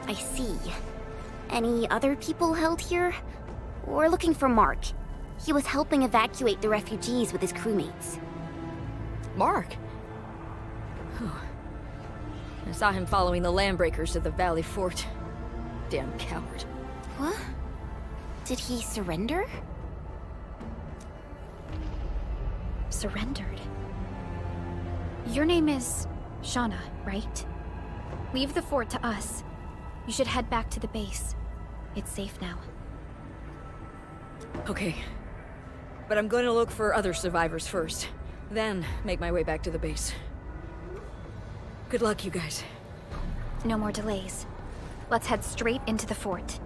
D: I see. Any other people held here? We're looking for Mark. He was helping evacuate the refugees with his crewmates.
H: Mark? I saw him following the Landbreakers to the Valley Fort. Damn coward.
D: What? Did he surrender?
C: Surrendered. Your name is Shauna, right? Leave the fort to us. You should head back to the base. It's safe now.
H: Okay. But I'm going to look for other survivors first. Then make my way back to the base. Good luck, you guys.
C: No more delays. Let's head straight into the fort.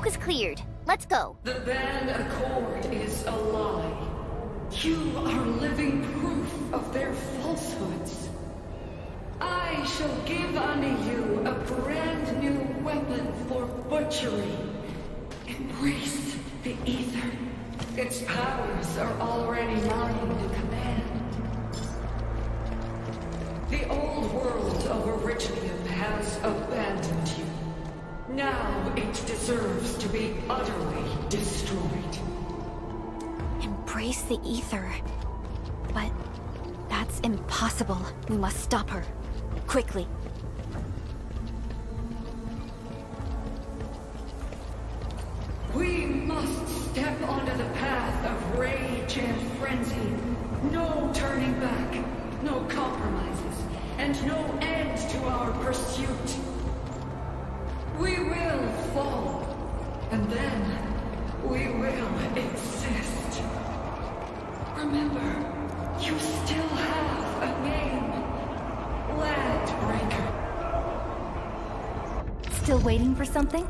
D: smoke is cleared. Let's go.
L: The Band Accord is a lie. You are living proof of their falsehoods. I shall give unto you a brand new weapon for butchery. Embrace the Ether. Its powers are already mine to command. The old world of Originium has abandoned you. Now it deserves to be utterly destroyed.
C: Embrace the Ether. But that's impossible. We must stop her. Quickly.
L: We must step onto the path of rage and frenzy. No turning back, no compromises, and no end to our pursuit. We will fall, and then we will exist. Remember, you still have a name. Landbreaker.
C: Still waiting for something?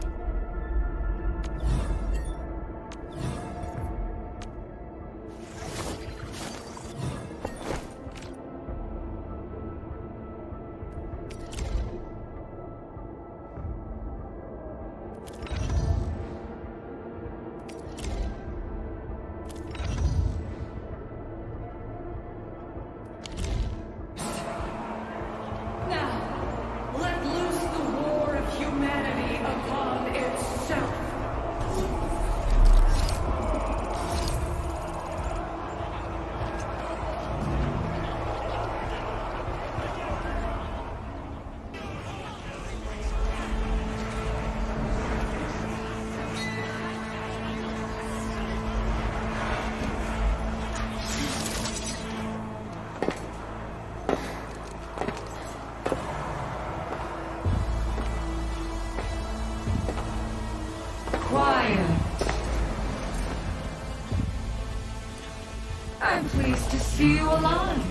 L: I'm pleased to see you alive.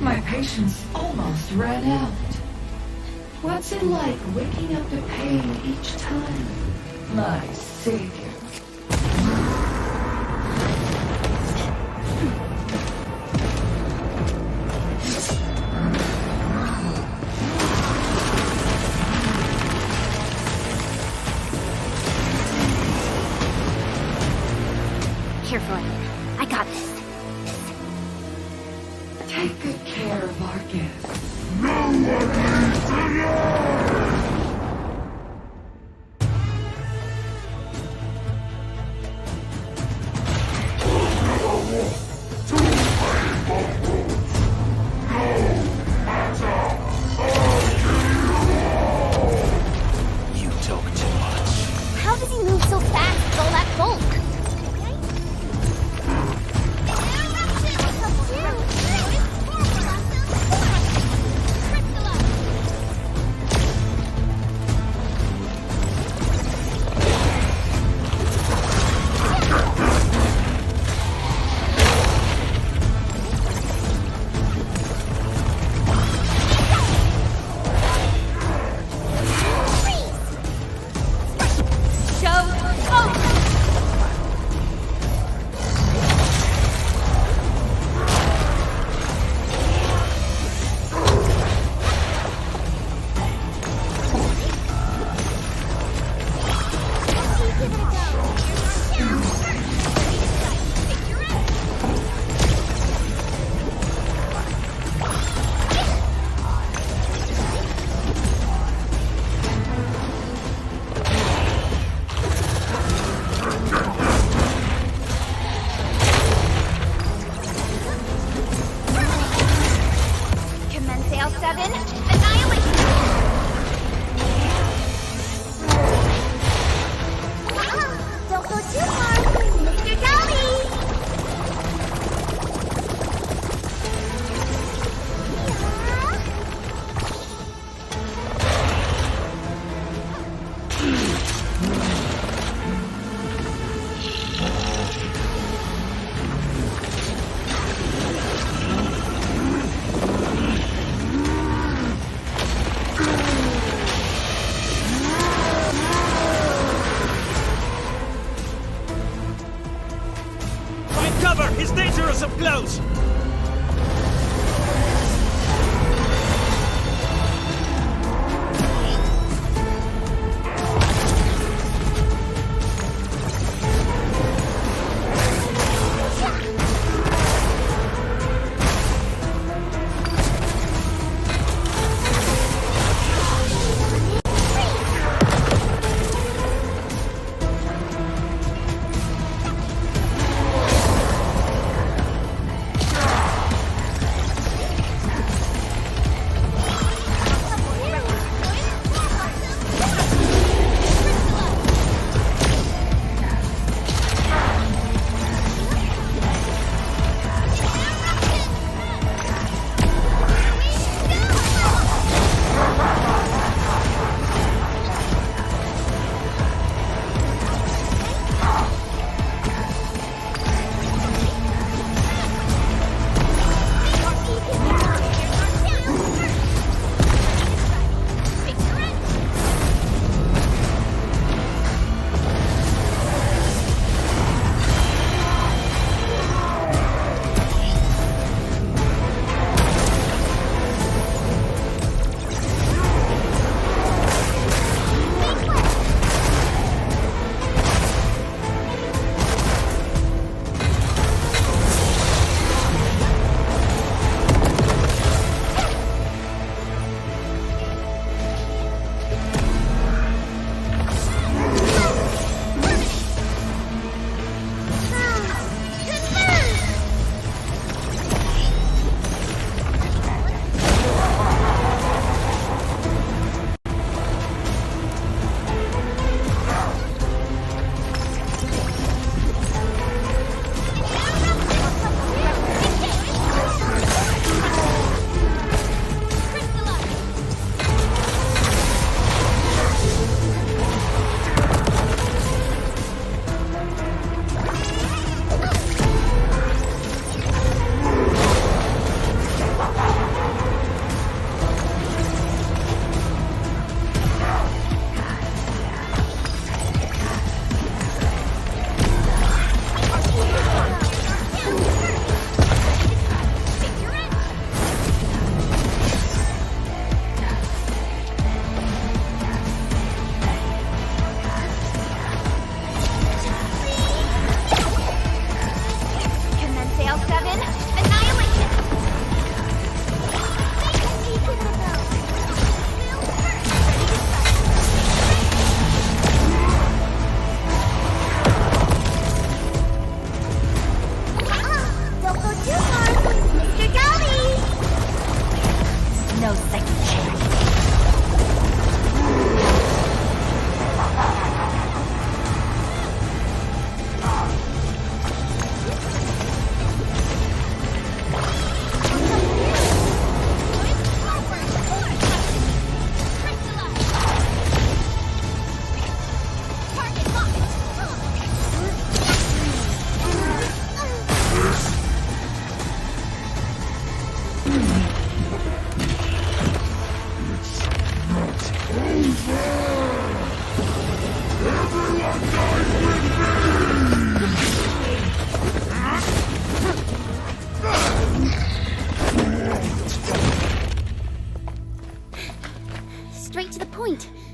L: My patience almost ran out. What's it like waking up to pain each time? My savior.
C: Careful. I got this.
L: Take good care of our guests.
M: No one leaves alive!
O: You talk too much.
D: How does he move so fast with all that bulk?
S: Cover! He's dangerous up close!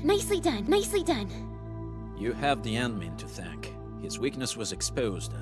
D: Nicely done, nicely done.
O: You have the admin to thank. His weakness was exposed.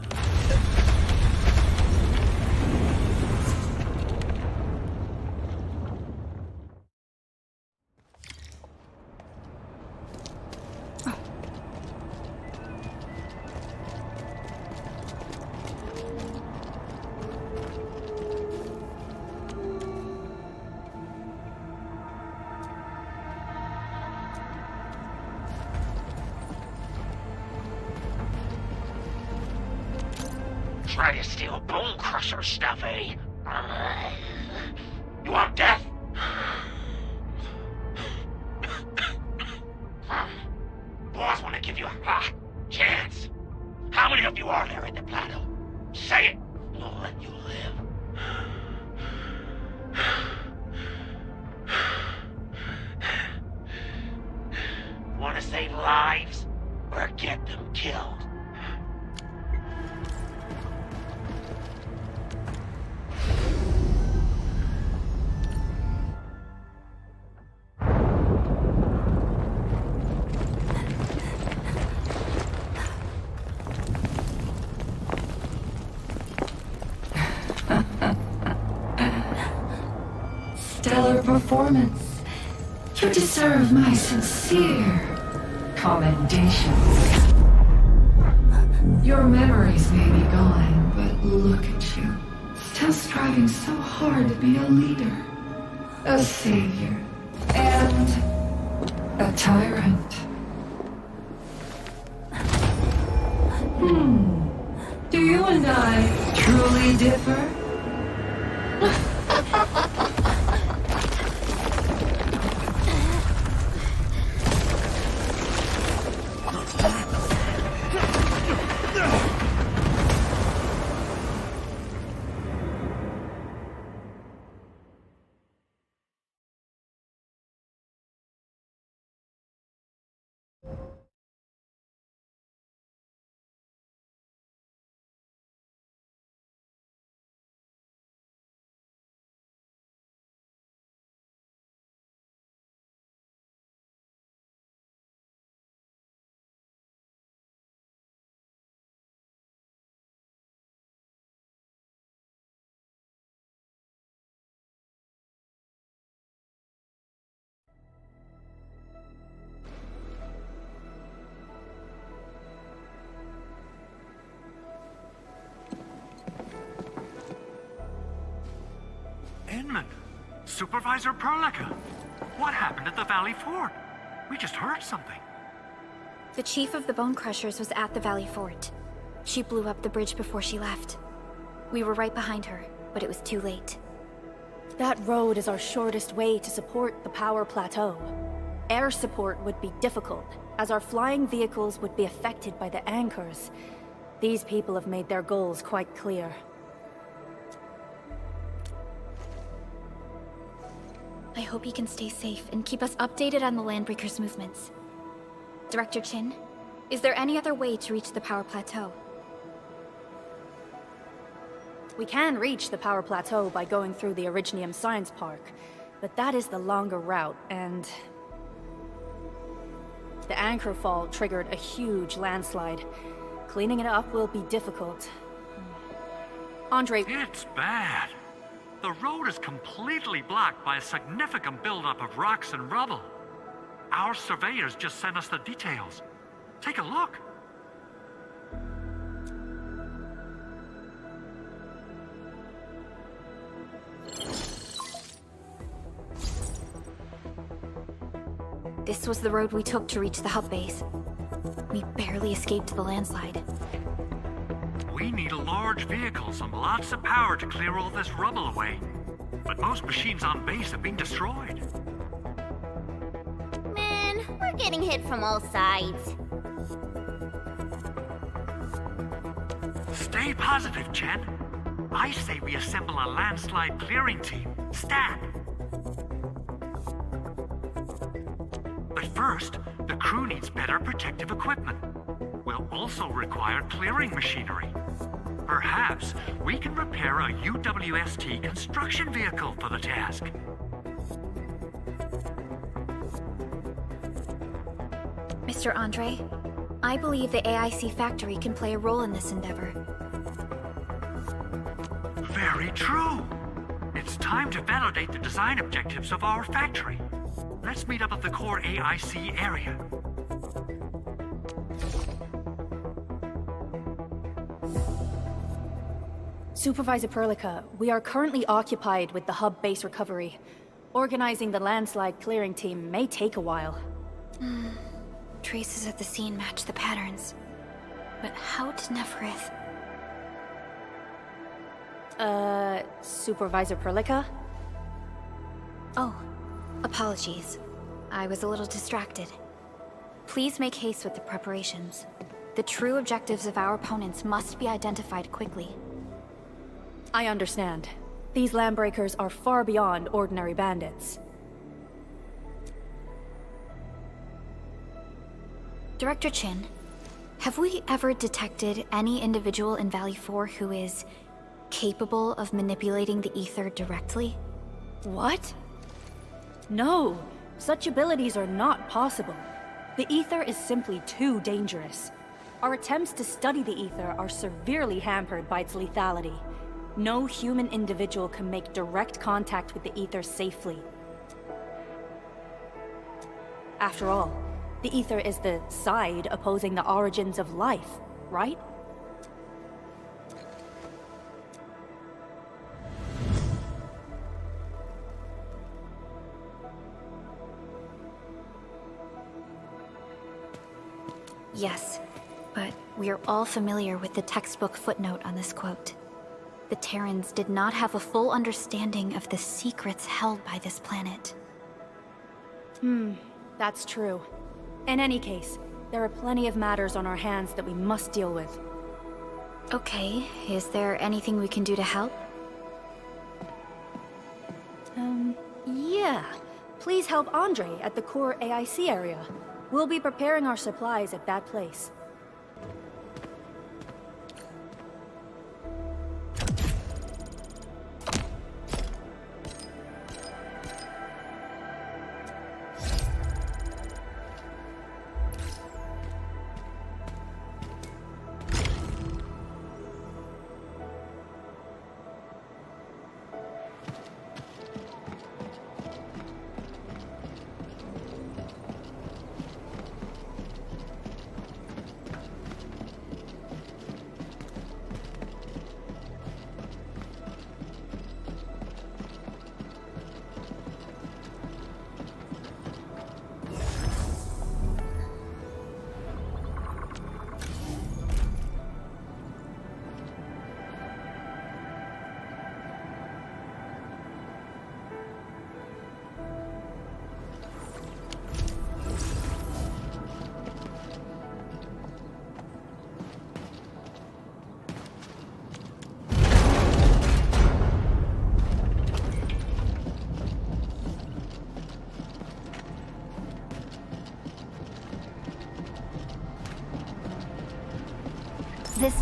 M: Try to steal Bone Crusher stuff, eh? You want death? Boss want to give you a chance. How many of you are there at the plateau? Say it. We'll let you live. Want to save lives or get them killed?
L: stellar performance. You deserve my sincere commendation. Your memories may be gone, but look at you. Still striving so hard to be a leader, a savior, and a tyrant. Do you and I truly differ?
G: Inman! Supervisor Perlica! What happened at the Valley Fort? We just heard something.
C: The chief of the Bone Crushers was at the Valley Fort. She blew up the bridge before she left. We were right behind her, but it was too late.
H: That road is our shortest way to support the power plateau. Air support would be difficult, as our flying vehicles would be affected by the anchors. These people have made their goals quite clear.
C: I hope he can stay safe and keep us updated on the Landbreakers' movements. Director Chin, is there any other way to reach the power plateau?
H: We can reach the power plateau by going through the Originium Science Park, but that is the longer route, and the anchor fall triggered a huge landslide. Cleaning it up will be difficult. Andre...
G: It's bad. The road is completely blocked by a significant buildup of rocks and rubble. Our surveyors just sent us the details. Take a look.
C: This was the road we took to reach the hub base. We barely escaped the landslide.
G: We need large vehicles and lots of power to clear all this rubble away. But most machines on base have been destroyed.
D: Man, we're getting hit from all sides.
G: Stay positive, Chen. I say we assemble a landslide clearing team. Stat! But first, the crew needs better protective equipment. We'll also require clearing machinery. Perhaps we can repair a UWST construction vehicle for the task.
C: Mr. Andre, I believe the AIC factory can play a role in this endeavor.
G: Very true. It's time to validate the design objectives of our factory. Let's meet up at the core AIC area.
H: Supervisor Perlica, we are currently occupied with the hub base recovery. Organizing the landslide clearing team may take a while.
C: Traces at the scene match the patterns. But how did Neferith...
H: Supervisor Perlica?
C: Oh, apologies. I was a little distracted. Please make haste with the preparations. The true objectives of our opponents must be identified quickly.
H: I understand. These Landbreakers are far beyond ordinary bandits.
C: Director Chin, have we ever detected any individual in Valley 4 who is capable of manipulating the ether directly?
H: What? No, such abilities are not possible. The ether is simply too dangerous. Our attempts to study the ether are severely hampered by its lethality. No human individual can make direct contact with the ether safely. After all, the ether is the side opposing the origins of life, right?
C: Yes, but we're all familiar with the textbook footnote on this quote. The Terrans did not have a full understanding of the secrets held by this planet.
H: That's true. In any case, there are plenty of matters on our hands that we must deal with.
C: Okay, is there anything we can do to help?
H: Yeah. Please help Andre at the core AIC area. We'll be preparing our supplies at that place.
C: This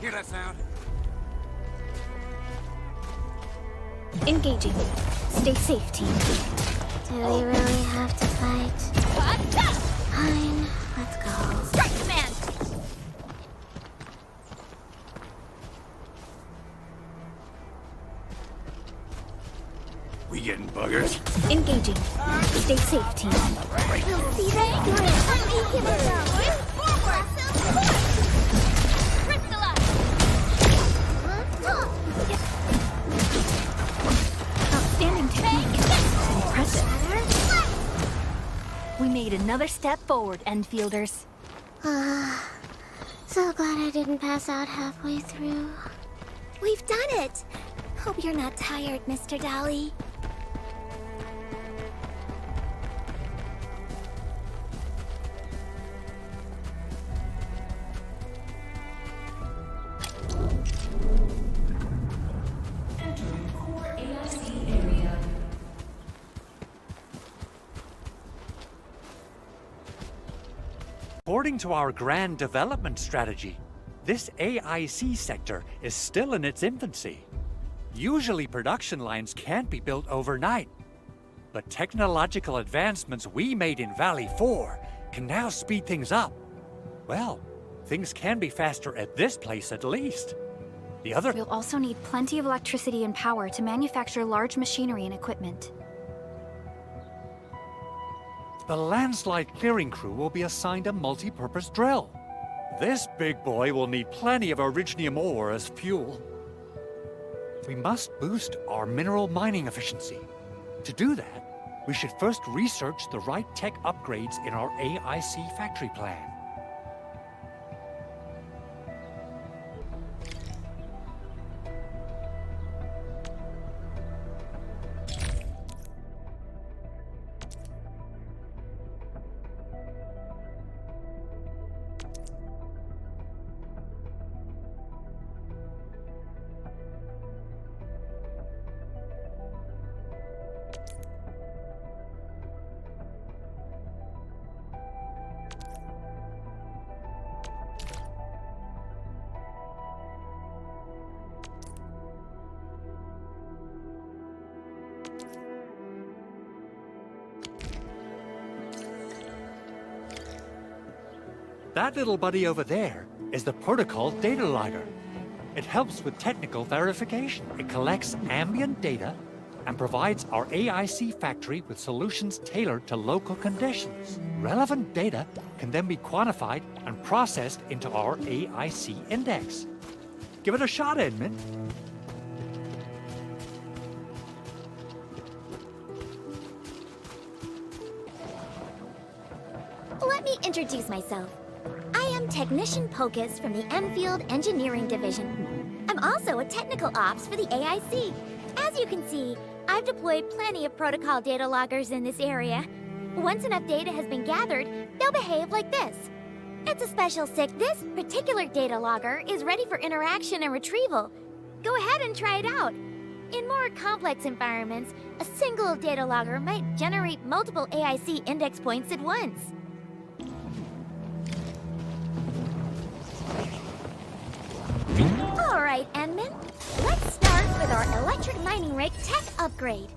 J: Hear that sound?
C: Engaging. Stay safe, team.
A: Do we really have to fight? Fine, let's go.
D: Strike command!
N: We getting buggers?
C: Engaging. Stay safe, team.
D: We'll see that you're forward!
C: Outstanding technique. Impressive.
H: We made another step forward, endfielders.
A: So glad I didn't pass out halfway through.
D: We've done it! Hope you're not tired, Mr. Dolly.
G: According to our grand development strategy, this AIC sector is still in its infancy. Usually production lines can't be built overnight, but technological advancements we made in Valley 4 can now speed things up. Well, things can be faster at this place at least. The other—
C: We'll also need plenty of electricity and power to manufacture large machinery and equipment.
G: The landslide clearing crew will be assigned a multi-purpose drill. This big boy will need plenty of originium ore as fuel. We must boost our mineral mining efficiency. To do that, we should first research the right tech upgrades in our AIC factory plan. That little buddy over there is the protocol data logger. It helps with technical verification. It collects ambient data and provides our AIC factory with solutions tailored to local conditions. Relevant data can then be quantified and processed into our AIC index. Give it a shot, Edmund.
D: Let me introduce myself. I am Technician Pocus from the Enfield Engineering Division. I'm also a technical ops for the AIC. As you can see, I've deployed plenty of protocol data loggers in this area. Once enough data has been gathered, they'll behave like this. It's a special sick. This particular data logger is ready for interaction and retrieval. Go ahead and try it out. In more complex environments, a single data logger might generate multiple AIC index points at once. Alright, Enman. Let's start with our electric mining rig tech upgrade.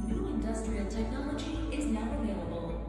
L: New industrial technology is now available.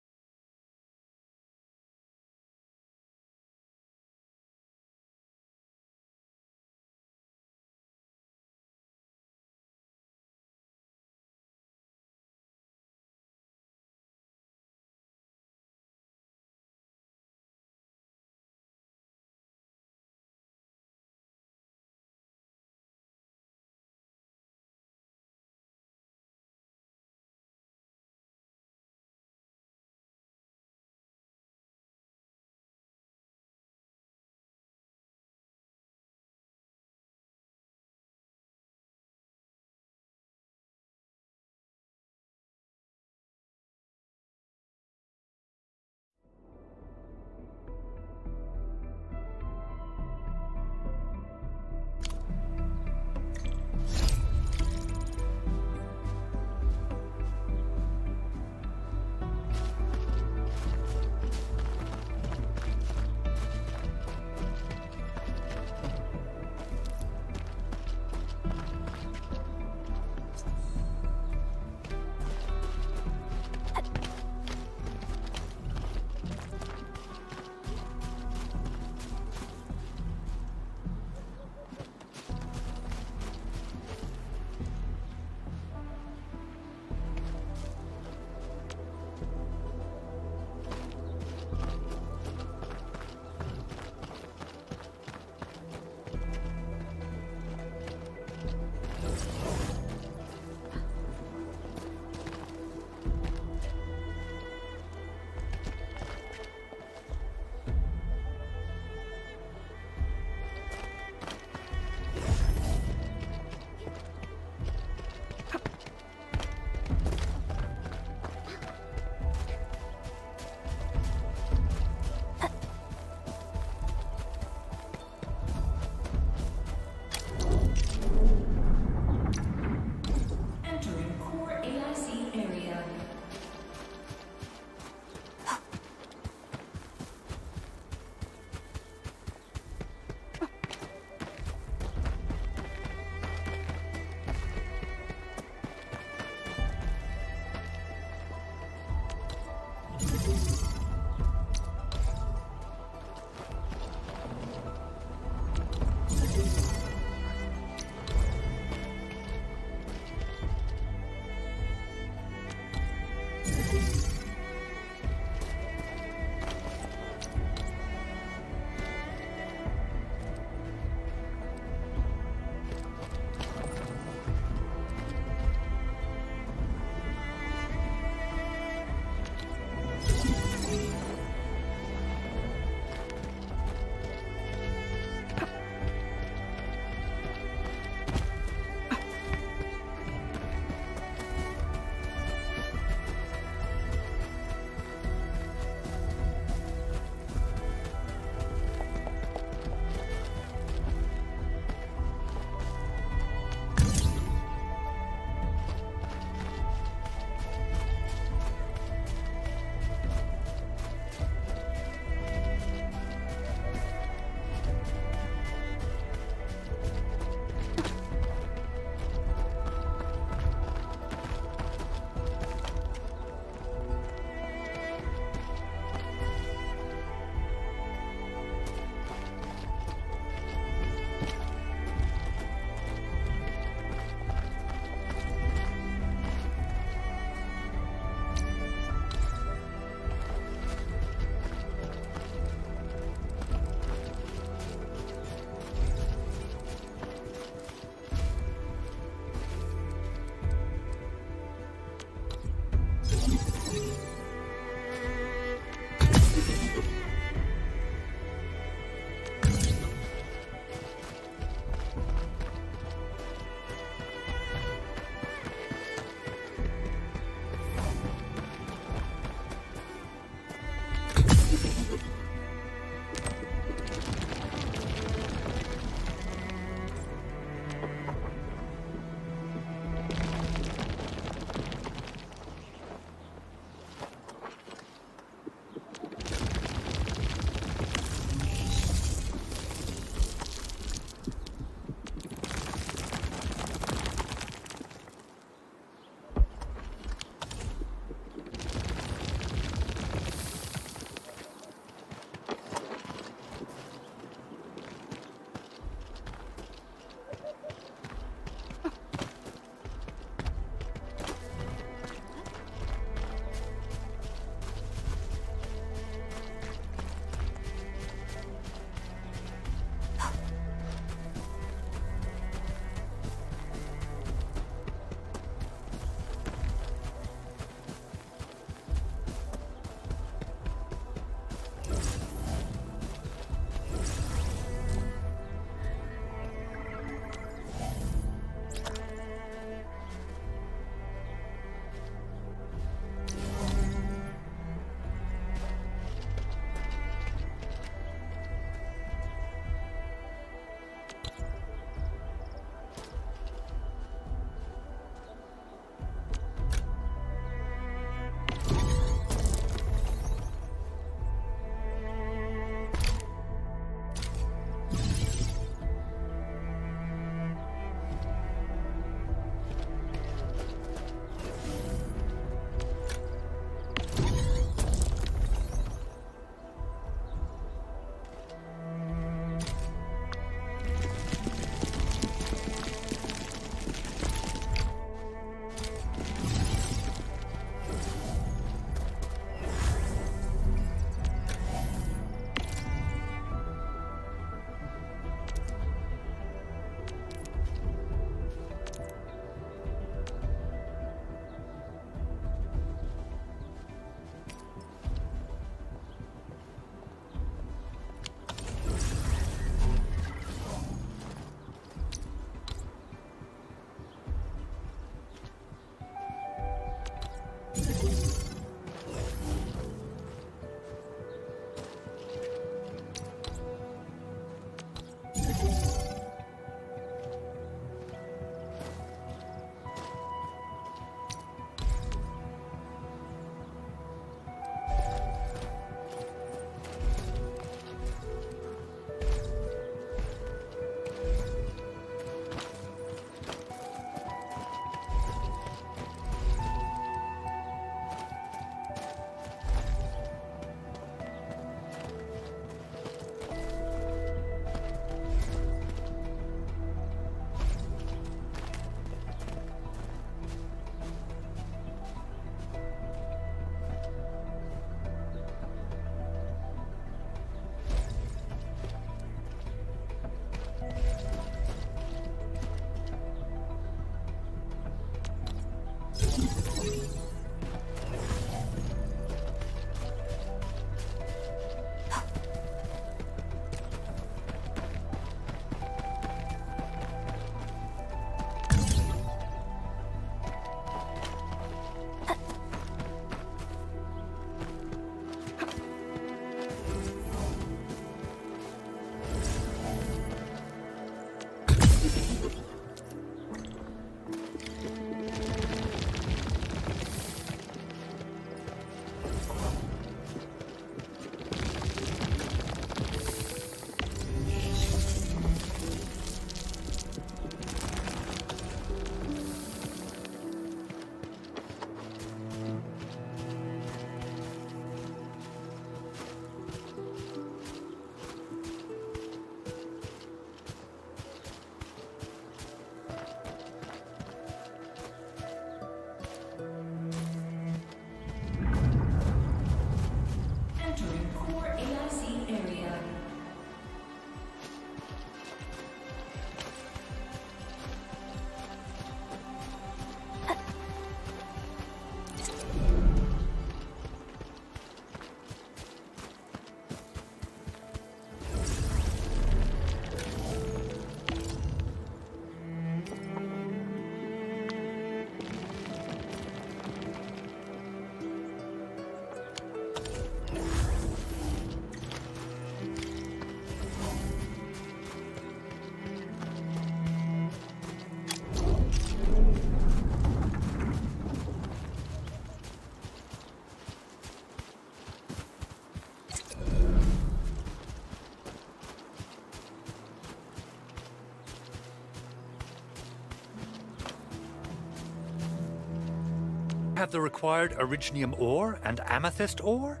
G: Have the required originium ore and amethyst ore?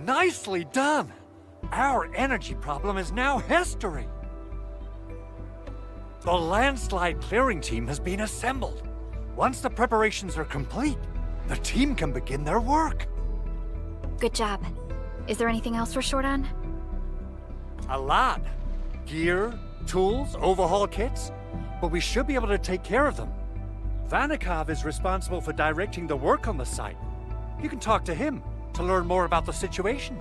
G: Nicely done! Our energy problem is now history! The landslide clearing team has been assembled. Once the preparations are complete, the team can begin their work.
C: Good job. Is there anything else we're short on?
G: A lot. Gear, tools, overhaul kits. But we should be able to take care of them. Vanikov is responsible for directing the work on the site. You can talk to him to learn more about the situation.